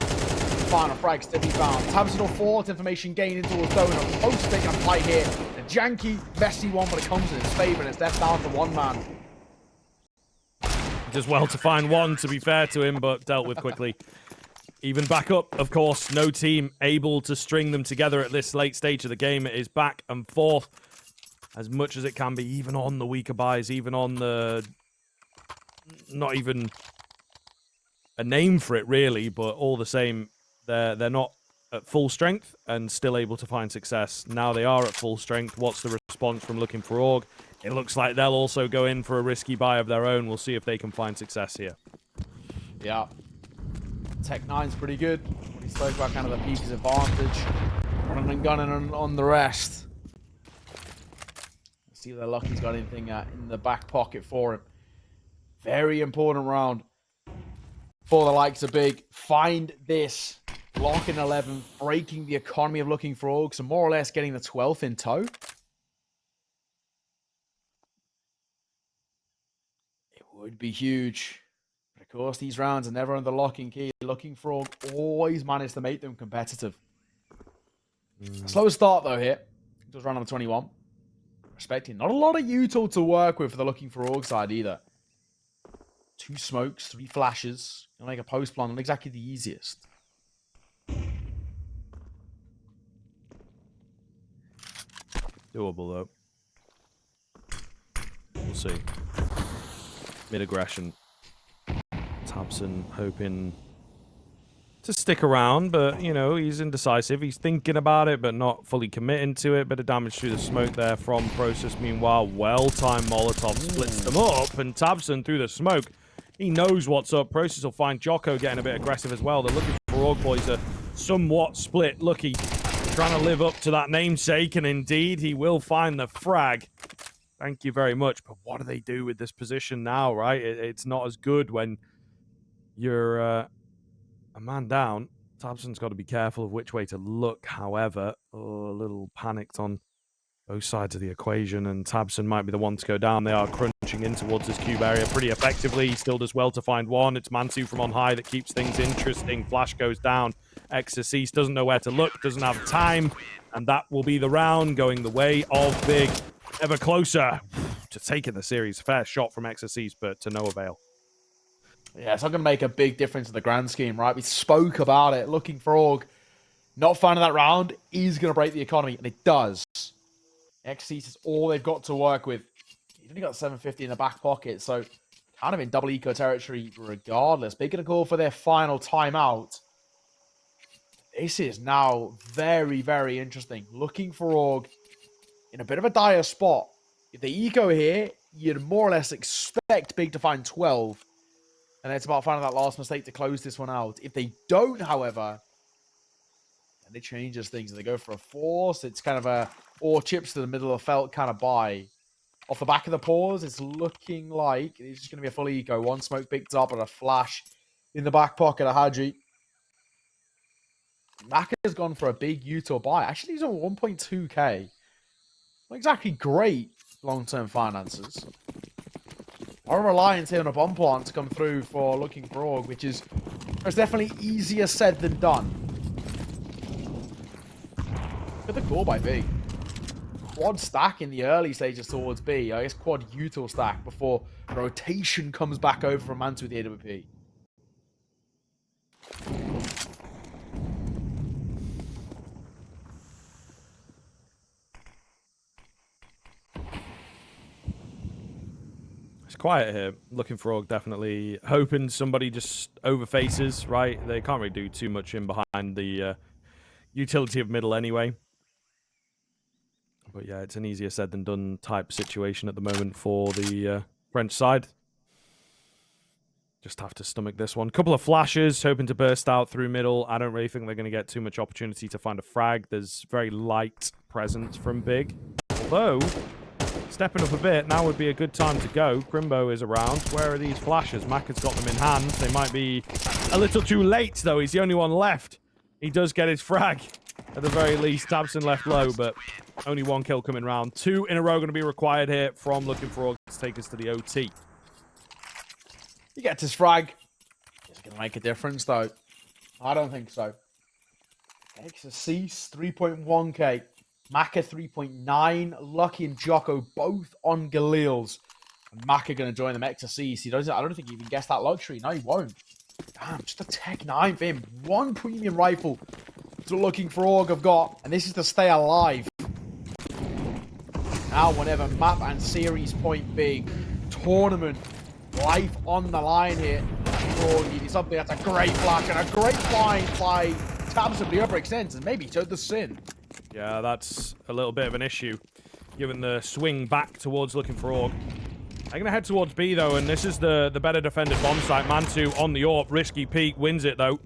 Speaker 1: Final frags to be found. tabseN fourth information gained into a donut. Close taking a fight here. A janky, messy one, but it comes in his favor, and it's left down to one man.
Speaker 2: Does well to find one, to be fair to him, but dealt with quickly. Even back up, of course. No team able to string them together at this late stage of the game. It is back and forth as much as it can be, even on the weaker buys, even on the... not even a name for it, really, but all the same, they're not at full strength and still able to find success. Now they are at full strength. What's the response from Looking4Org? It looks like they'll also go in for a risky buy of their own. We'll see if they can find success here.
Speaker 1: Yeah. Tech9's pretty good. We spoke about kind of the Peaky's advantage. Running and gunning on the rest. Let's see if Lucky's got anything in the back pocket for him. Very important round for the likes of Big. Find this. Lock in 11, breaking the economy of Looking4Org, so more or less getting the 12th in tow. It would be huge. But of course, these rounds are never under lock and key. Looking4Org always manage to make them competitive. Slow start, though, here. It was round number 21. Respecting. Not a lot of util to work with for the Looking4Org side either. 2 smokes, 3 flashes. Gonna make a post plan, not exactly the easiest.
Speaker 2: Doable, though. We'll see. Mid-aggression. tabseN hoping to stick around, but, you know, he's indecisive. He's thinking about it, but not fully committing to it. Bit of damage through the smoke there from Process. Meanwhile, well-timed Molotov splits them up, and tabseN through the smoke. He knows what's up. Process will find djoko getting a bit aggressive as well. The Looking4Org boys are somewhat split. Lucky trying to live up to that namesake, and indeed, he will find the frag. Thank you very much. But what do they do with this position now, right? It's not as good when you're a man down. tabseN's got to be careful of which way to look, however. Oh, a little panicked on both sides of the equation, and tabseN might be the one to go down. They are crunching in towards this cube area pretty effectively. He still does well to find one. It's mantuu from on high that keeps things interesting. Flash goes down. Exorcist doesn't know where to look, doesn't have time, and that will be the round going the way of Big. Ever closer to taking the series. Fair shot from Exorcist, but to no avail.
Speaker 1: Yeah, it's not going to make a big difference in the grand scheme, right? We spoke about it. Looking4Org not finding that round is going to break the economy, and it does. Exorcist is all they've got to work with. He's only got 750 in the back pocket, so kind of in double eco territory regardless. Big going to call for their final timeout. This is now very, very interesting. Looking4Org in a bit of a dire spot. If they eco here, you'd more or less expect Big to find 12. And it's about finding that last mistake to close this one out. If they don't, however, then it changes things. If they go for a force, it's kind of a all chips to the middle of felt kind of buy. Off the back of the pause, it's looking like it's just going to be a full eco. One smoke picked up and a flash in the back pocket of hAdji. Maka has gone for a big util buy. Actually, he's on 1.2k. Not exactly great long-term finances. Our reliance here on a bomb plant to come through for Looking4Org, which is definitely easier said than done. Look at the call by B. Quad stack in the early stages towards B. I guess quad util stack before rotation comes back over from mantuu with the AWP.
Speaker 2: quiet here. Looking for Org, definitely hoping somebody just overfaces, right? They can't really do too much in behind the utility of middle anyway. But yeah, it's an easier said than done type situation at the moment for the French side. Just have to stomach this one. Couple of flashes, hoping to burst out through middle. I don't really think they're going to get too much opportunity to find a frag. There's very light presence from Big. Although, stepping up a bit, now would be a good time to go. Krimbo is around. Where are these flashes? Maka's got them in hand. They might be a little too late, though. He's the only one left. He does get his frag. At the very least, Tabson left low, but only one kill coming round. 2 in a row going to be required here from Looking4Org to take us to the OT.
Speaker 1: He gets his frag. Is it going to make a difference, though? I don't think so. Cease 3.1k. Maka 3.9. Lucky and djoko both on Galil's. And Maka going to join them. Cease. He doesn't. I don't think he even gets that luxury. No, he won't. Damn, just a Tech 9 for him. 1 premium rifle to Looking4Org have got. And this is to stay alive. Now, whenever map and series point big, tournament, life on the line here. Needing something. That's a great flash and a great find by Tabson. The upper extends and maybe showed the sin.
Speaker 2: Yeah, that's a little bit of an issue, given the swing back towards Looking4Org. I'm going to head towards B, though, and this is the better defended bomb site. Mantuu on the AWP. Risky peek. Wins it, though.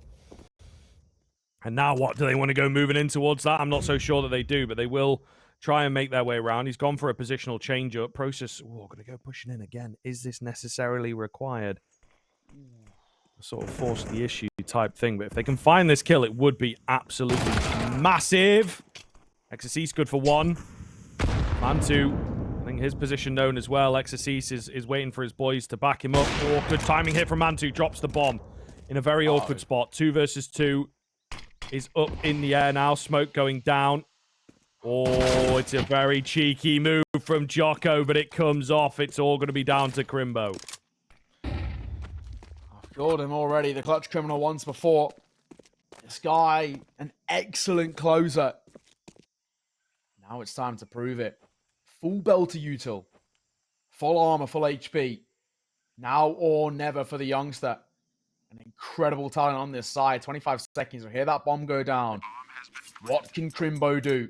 Speaker 2: And now what? Do they want to go moving in towards that? I'm not so sure that they do, but they will try and make their way around. He's gone for a positional change-up. Process, going to go pushing in again. Is this necessarily required? Sort of force the issue type thing, but if they can find this kill, it would be absolutely massive. Exorcise good for 1. Mantuu, I think his position known as well. Exorcise is waiting for his boys to back him up. Oh, good timing here from Mantuu. Drops the bomb in a very awkward spot. 2 versus 2 is up in the air now. Smoke going down. Oh, it's a very cheeky move from djoko, but it comes off. It's all going to be down to Krimbo.
Speaker 1: I've got him already, the clutch criminal once before. This guy, an excellent closer. Now it's time to prove it. Full belter util. Full armor, full HP. Now or never for the youngster. An incredible talent on this side. 25 seconds. We'll hear that bomb go down. What can Krimbo do?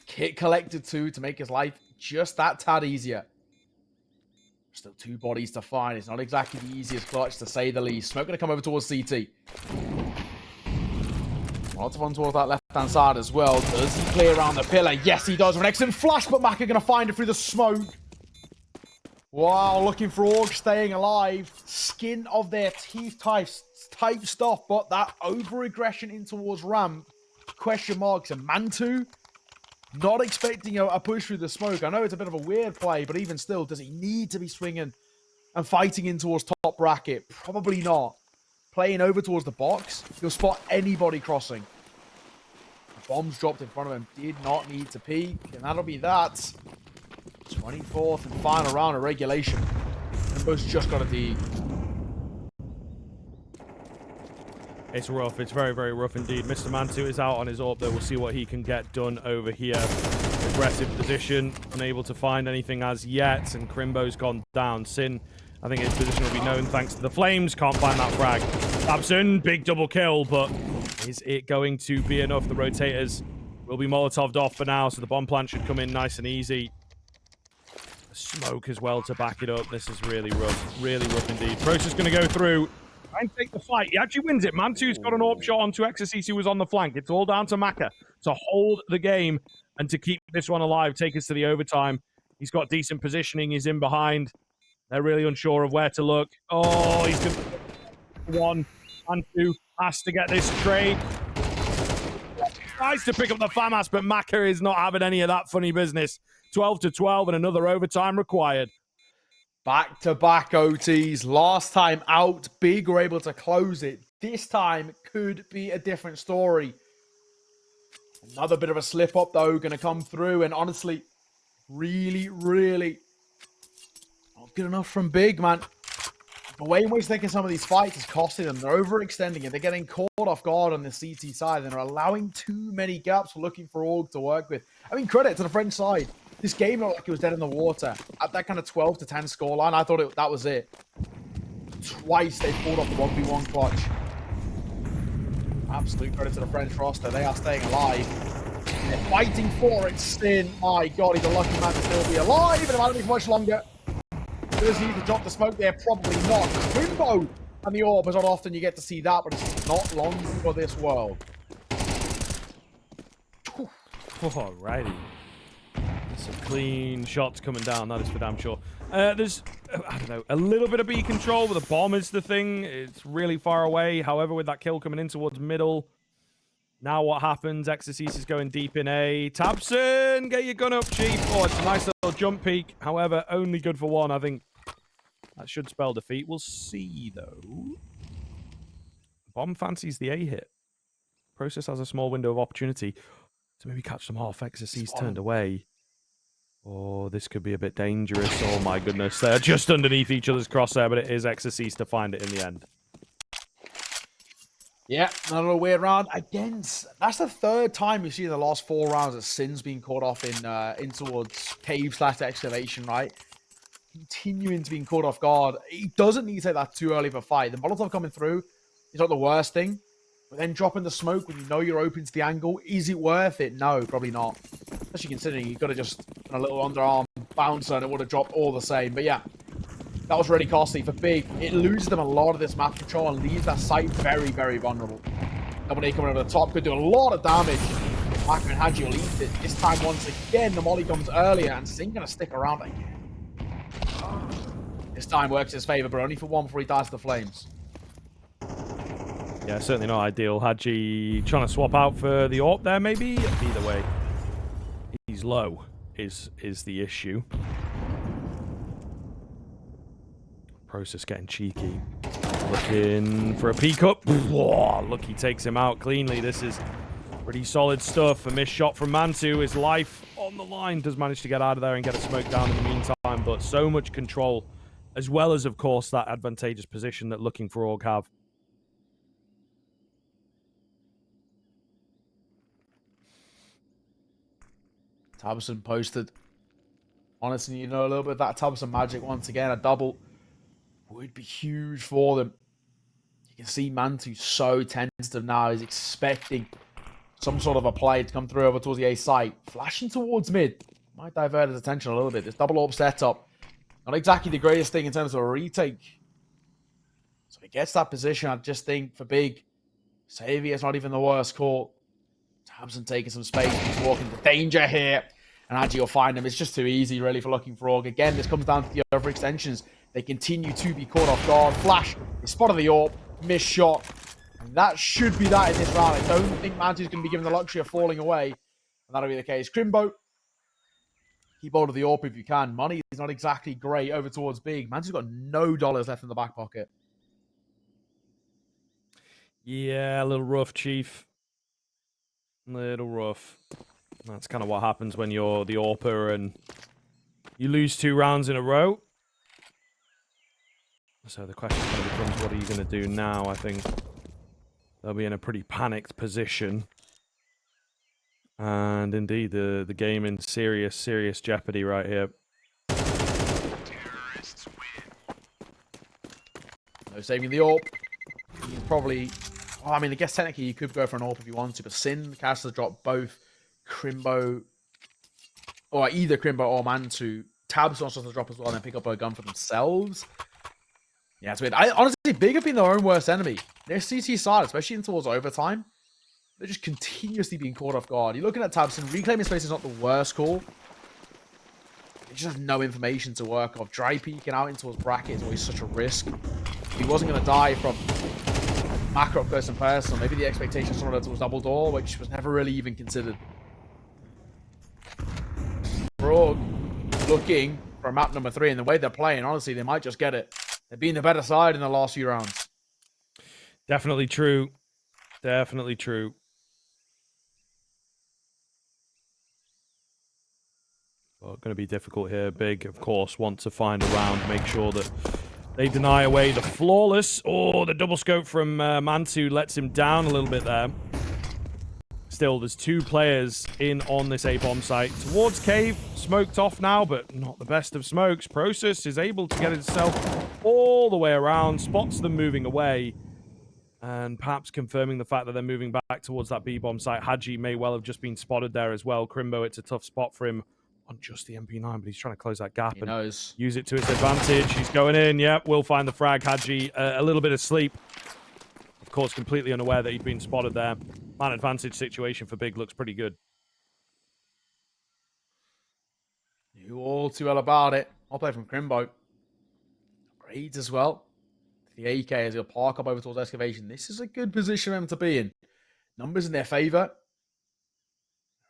Speaker 1: Kit collected too to make his life just that tad easier. Still 2 bodies to find. It's not exactly the easiest clutch, to say the least. Smoke going to come over towards CT. Lots of fun towards that left-hand side as well. Does he clear around the pillar? Yes, he does. With an excellent flash, but Maka going to find it through the smoke. Wow, Looking4Org staying alive. Skin of their teeth type stuff, but that over-aggression in towards ramp. Question marks. And Mantuu, not expecting a push through the smoke. I know it's a bit of a weird play, but even still, does he need to be swinging and fighting in towards top bracket? Probably not. Playing over towards the box, he'll spot anybody crossing. The bombs dropped in front of him. Did not need to peek, and that'll be that. 24th and final round of regulation. Krimbo's just got a D.
Speaker 2: It's rough. It's very, very rough indeed. Mr. Mantuu is out on his AWP, though. We'll see what he can get done over here. Aggressive position. Unable to find anything as yet. And Krimbo's gone down. Sin, I think his position will be known thanks to the flames. Can't find that frag. Tabson, big double kill, but is it going to be enough? The rotators will be Molotov'd off for now, so the bomb plant should come in nice and easy. Smoke as well to back it up. This is really rough. Really rough indeed. Process going to go through. Try and take the fight. He actually wins it. Mantuu's got an AWP shot onto Exorcise, who was on the flank. It's all down to Maka to hold the game and to keep this one alive, take us to the overtime. He's got decent positioning. He's in behind. They're really unsure of where to look. Oh, he's going to... 1. Mantuu has to get this trade. Tries to pick up the FAMAS, but Maka is not having any of that funny business. 12-12 and another overtime required.
Speaker 1: Back-to-back OTs. Last time out, Big were able to close it. This time could be a different story. Another bit of a slip-up, though, going to come through. And honestly, really, really not good enough from Big, man. The way in which they're taking some of these fights is costing them. They're overextending it. They're getting caught off guard on the CT side. And they're allowing too many gaps for Looking4Org to work with. I mean, credit to the French side. This game looked like it was dead in the water. At that kind of 12-10 scoreline, I thought that was it. Twice they pulled off the 1v1 clutch. Absolute credit to the French roster. They are staying alive. They're fighting for it. Sin, my God, he's a lucky man to still be alive, and it might not be for much longer. Does he need to drop the smoke there? Probably not. Krimbo and the orb is not often you get to see that, but it's not long for this world.
Speaker 2: Alrighty. Some clean shots coming down, that is for damn sure. There's, I don't know, a little bit of B control, but the bomb is the thing. It's really far away. However, with that kill coming in towards middle, now what happens? Exorcist is going deep in A. Tabson, get your gun up, Chief. Oh, it's a nice little jump peek. However, only good for one. I think that should spell defeat. We'll see, though. Bomb fancies the A hit. Process has a small window of opportunity to maybe catch them off. Exorcist turned away. Oh, this could be a bit dangerous. Oh, my goodness. They're just underneath each other's crosshair, but it is Exorcist to find it in the end.
Speaker 1: Yeah, not a weird round. Again, that's the third time we've seen the last 4 rounds that Sin's been caught off in towards cave/excavation, right? Continuing to be caught off guard. He doesn't need to take that too early of a fight. The Molotov coming through is not the worst thing. But then dropping the smoke when you know you're open to the angle, is it worth it? No, probably not. Especially considering you've got to just a little underarm bouncer and it would have dropped all the same. But yeah, that was really costly for Big. It loses them a lot of this map control and leaves that site very, very vulnerable. Double A coming over the top could do a lot of damage. Maka and hAdji will eat it. This time, once again, the molly comes earlier and Sin going to stick around again. This time works his favor, but only for one before he dies to the flames.
Speaker 2: Yeah, certainly not ideal. hAdji trying to swap out for the AWP there, maybe? Either way, he's low is the issue. Process getting cheeky. Looking for a peek up. Whoa, look, he takes him out cleanly. This is pretty solid stuff. A missed shot from mantuu. His life on the line. Does manage to get out of there and get a smoke down in the meantime, but so much control, as well as, of course, that advantageous position that Looking4Org have.
Speaker 1: Tabson posted. Honestly, you know, a little bit of that Tabson magic once again. A double would be huge for them. You can see mantuu so tentative now. He's expecting some sort of a play to come through over towards the A site. Flashing towards mid. Might divert his attention a little bit. This double AWP setup. Not exactly the greatest thing in terms of a retake. So he gets that position. I just think for Big, Saviour's not even the worst call. Tabson taking some space. He's walking into danger here. And hAdji will find him. It's just too easy, really, for Looking4Org. Again, this comes down to the other extensions. They continue to be caught off guard. Flash, he spotted the AWP. Missed shot. And that should be that in this round. I don't think mantuu's going to be given the luxury of falling away. And that'll be the case. Krimbo, keep hold of the AWP if you can. Money is not exactly great over towards Big. mantuu's got no dollars left in the back pocket.
Speaker 2: Yeah, a little rough, Chief. Little rough. That's kind of what happens when you're the AWPer and you lose 2 rounds in a row. So the question kind of becomes, what are you going to do now? I think they'll be in a pretty panicked position. And indeed, the game in serious, serious jeopardy right here.
Speaker 1: No saving the AWP. He's probably... Well, I mean, I guess technically you could go for an AWP if you want to, but Sin, Castle's dropped both Krimbo, or either Krimbo or mantuu. Tabs wants to drop as well and then pick up a gun for themselves. Yeah, it's weird. Honestly, Big have been their own worst enemy. Their CT side, especially in towards overtime, they're just continuously being caught off guard. You're looking at Tabson. Reclaiming space is not the worst call. They just have no information to work off. Dry peeking out into towards bracket is always such a risk. He wasn't going to die from Maka up close and personal. Maybe the expectation was someone towards double door, which was never really even considered. Frog looking for map number 3, and the way they're playing, honestly, they might just get it. They've been the better side in the last few rounds.
Speaker 2: Definitely true. Definitely true. Well, going to be difficult here. Big, of course, want to find a round, make sure that they deny away the flawless. Oh, the double scope from mantuu lets him down a little bit there. Still, there's 2 players in on this A-bomb site. Towards cave, smoked off now, but not the best of smokes. Process is able to get itself all the way around, spots them moving away, and perhaps confirming the fact that they're moving back towards that B-bomb site. hAdji may well have just been spotted there as well. Krimbo, it's a tough spot for him on just the MP9, but he's trying to close that gap and use it to his advantage. He's going in. Yep, we'll find the frag. hAdji, a little bit of sleep. Of course, completely unaware that he'd been spotted there. Man advantage situation for Big looks pretty good.
Speaker 1: Knew all too well about it. I'll play from Krimbo. Grades as well. The AK as he'll park up over towards excavation. This is a good position for them to be in. Numbers in their favor.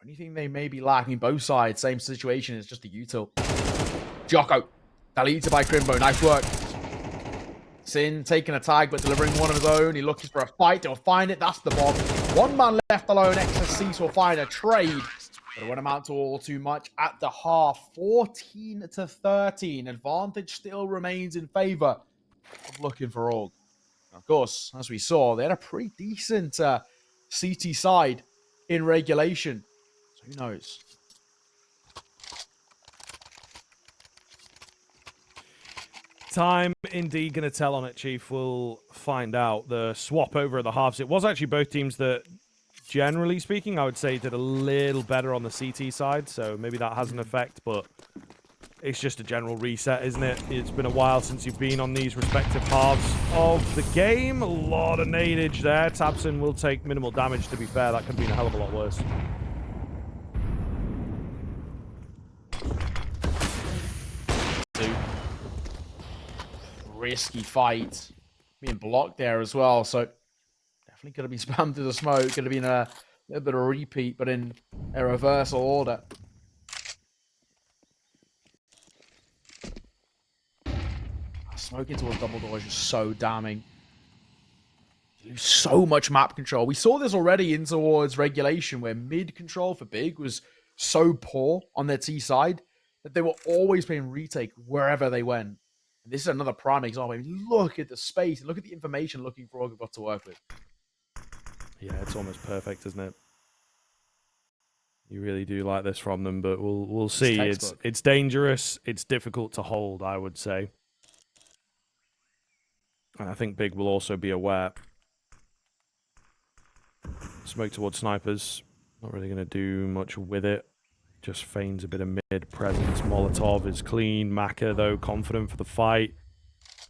Speaker 1: Anything they may be lacking, both sides, same situation, it's just a util. djoko. Deleted by Krimbo. Nice work. Sin taking a tag, but delivering one of his own. He looking for a fight. He'll find it. That's the bomb. One man left alone. XSC will find a trade. But it won't amount to all too much at the half. 14-13. Advantage still remains in favor of Looking4Org. Of course, as we saw, they had a pretty decent CT side in regulation. So who knows?
Speaker 2: Time indeed going to tell on it, Chief. We'll find out. The swap over at the halves. It was actually both teams that, generally speaking, I would say did a little better on the CT side. So maybe that has an effect, but it's just a general reset, isn't it? It's been a while since you've been on these respective halves of the game. A lot of nadage there. tabseN will take minimal damage, to be fair. That could have been a hell of a lot worse.
Speaker 1: Risky fight. Being blocked there as well, so definitely could have been spammed through the smoke. Could have been a little bit of a repeat, but in a reversal order. Smoking towards double door is just so damning. You lose so much map control. We saw this already in towards regulation, where mid control for Big was so poor on their T side that they were always playing retake wherever they went. And this is another prime example. I mean, look at the space, look at the information Looking4Org have got to work with.
Speaker 2: Yeah, it's almost perfect, isn't it? You really do like this from them, but we'll see. It's dangerous. It's difficult to hold, I would say. And I think Big will also be aware. Smoke towards snipers. Not really going to do much with it. Just feigns a bit of mid presence. Molotov is clean. Maka, though, confident for the fight.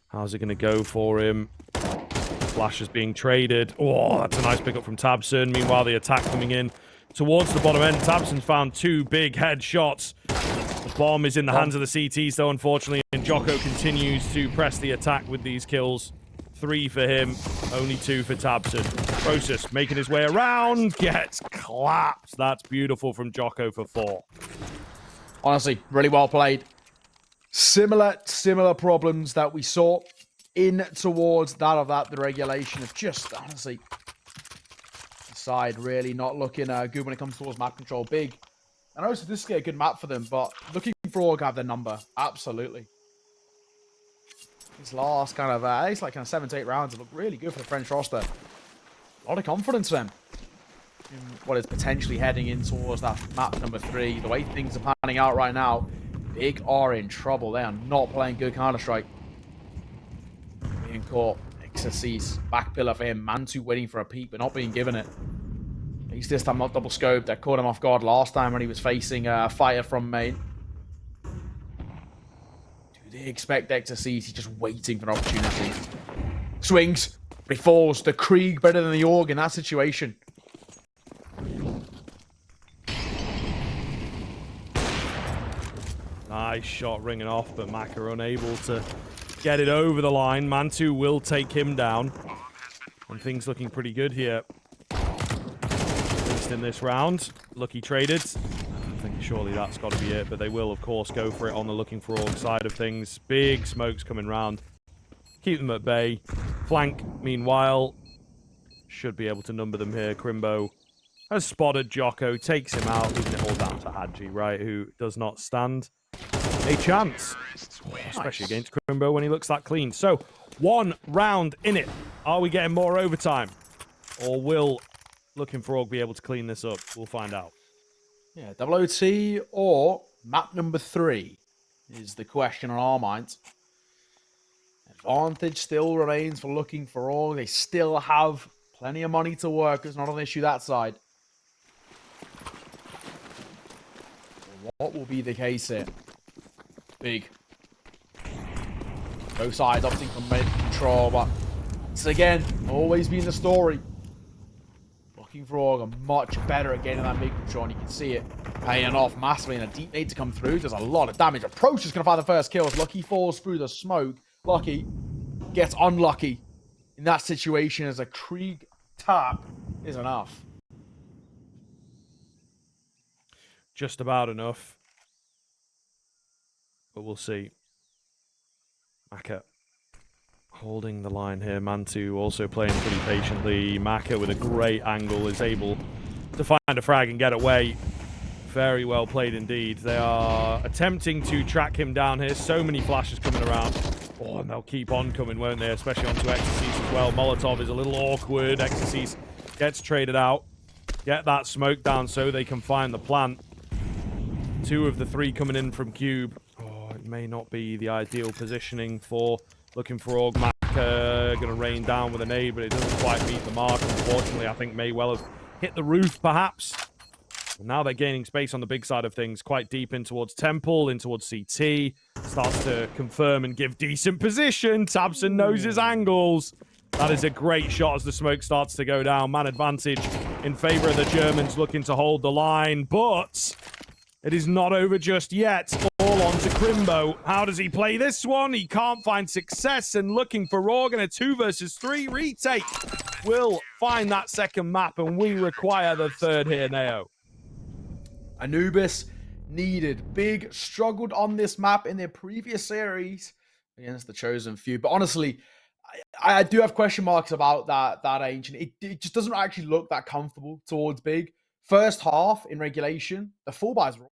Speaker 2: How's it going to go for him? Flash is being traded. Oh, that's a nice pickup from tabseN. Meanwhile, the attack coming in towards the bottom end. tabseN's found 2 big headshots. The bomb is in the hands of the CTs, though, unfortunately. And djoko continues to press the attack with these kills. 3 for him, only 2 for tabseN. Process making his way around, gets clapped. That's beautiful from djoko for 4.
Speaker 1: Honestly, really well played. Similar problems that we saw in towards the regulation of just, honestly, the side really not looking good when it comes towards map control. Big. I know this is a good map for them, but Looking4Org have their number. Absolutely. These last kind of, it's like kind of 7 to 8 rounds have looked really good for the French roster. A lot of confidence for them in what is potentially heading in towards that map number 3. The way things are panning out right now, Big are in trouble. They are not playing good Counter-Strike. Being caught. XSC's back pillar for him. mantuu waiting for a peek, but not being given it. At least this time not double scoped. That caught him off guard last time when he was facing a fighter from main. They expect XSC. He's just waiting for an opportunity. Swings, but he falls. The Krieg better than the Org in that situation.
Speaker 2: Nice shot ringing off, but Maka unable to get it over the line. mantuu will take him down. And things looking pretty good here. At least in this round. Lucky traded. I think surely that's got to be it, but they will, of course, go for it on the Looking4Org side of things. Big smokes coming round. Keep them at bay. Flank, meanwhile, should be able to number them here. Krimbo has spotted djoko, takes him out, leaving it all down to hAdji, right, who does not stand a chance, especially against Krimbo when he looks that clean. So, 1 round in it. Are we getting more overtime? Or will Looking4Org be able to clean this up? We'll find out.
Speaker 1: Yeah, double OT or map number 3 is the question on our minds. Advantage still remains for Looking4Org. They still have plenty of money to work. It's not an issue that side. What will be the case here? Big. Both sides opting for mid control, but it's again always been the story. Looking4Org are much better at getting that mid control, and you can see it paying off massively. And a deep nade to come through does a lot of damage. Approach is going to find the first kills. Lucky falls through the smoke. Lucky gets unlucky in that situation as a Krieg tap is enough.
Speaker 2: Just about enough. But we'll see. Maka holding the line here. Mantuu also playing pretty patiently. Maka with a great angle is able to find a frag and get away. Very well played indeed. They are attempting to track him down here. So many flashes coming around. Oh, and they'll keep on coming, won't they? Especially onto Ecstasies as well. Molotov is a little awkward. Ecstasies gets traded out. Get that smoke down so they can find the plant. 2 of the 3 coming in from Cube. Oh, it may not be the ideal positioning for Looking4Org. Maka going to rain down with a nade, but it doesn't quite meet the mark. Unfortunately, I think may well have hit the roof, perhaps. And now they're gaining space on the big side of things, quite deep in towards Temple, in towards CT. Starts to confirm and give decent position. Tabson knows his angles. That is a great shot as the smoke starts to go down. Man advantage in favor of the Germans, looking to hold the line, but it is not over just yet. All on to Krimbo. How does he play this one? He can't find success, and Looking4Org in a 2 versus 3 retake will find that second map, and we require the third here, Neo.
Speaker 1: Anubis needed. Big struggled on this map in their previous series against the Chosen Few. But honestly, I do have question marks about that Ancient. It just doesn't actually look that comfortable towards Big. First half in regulation, the full buys were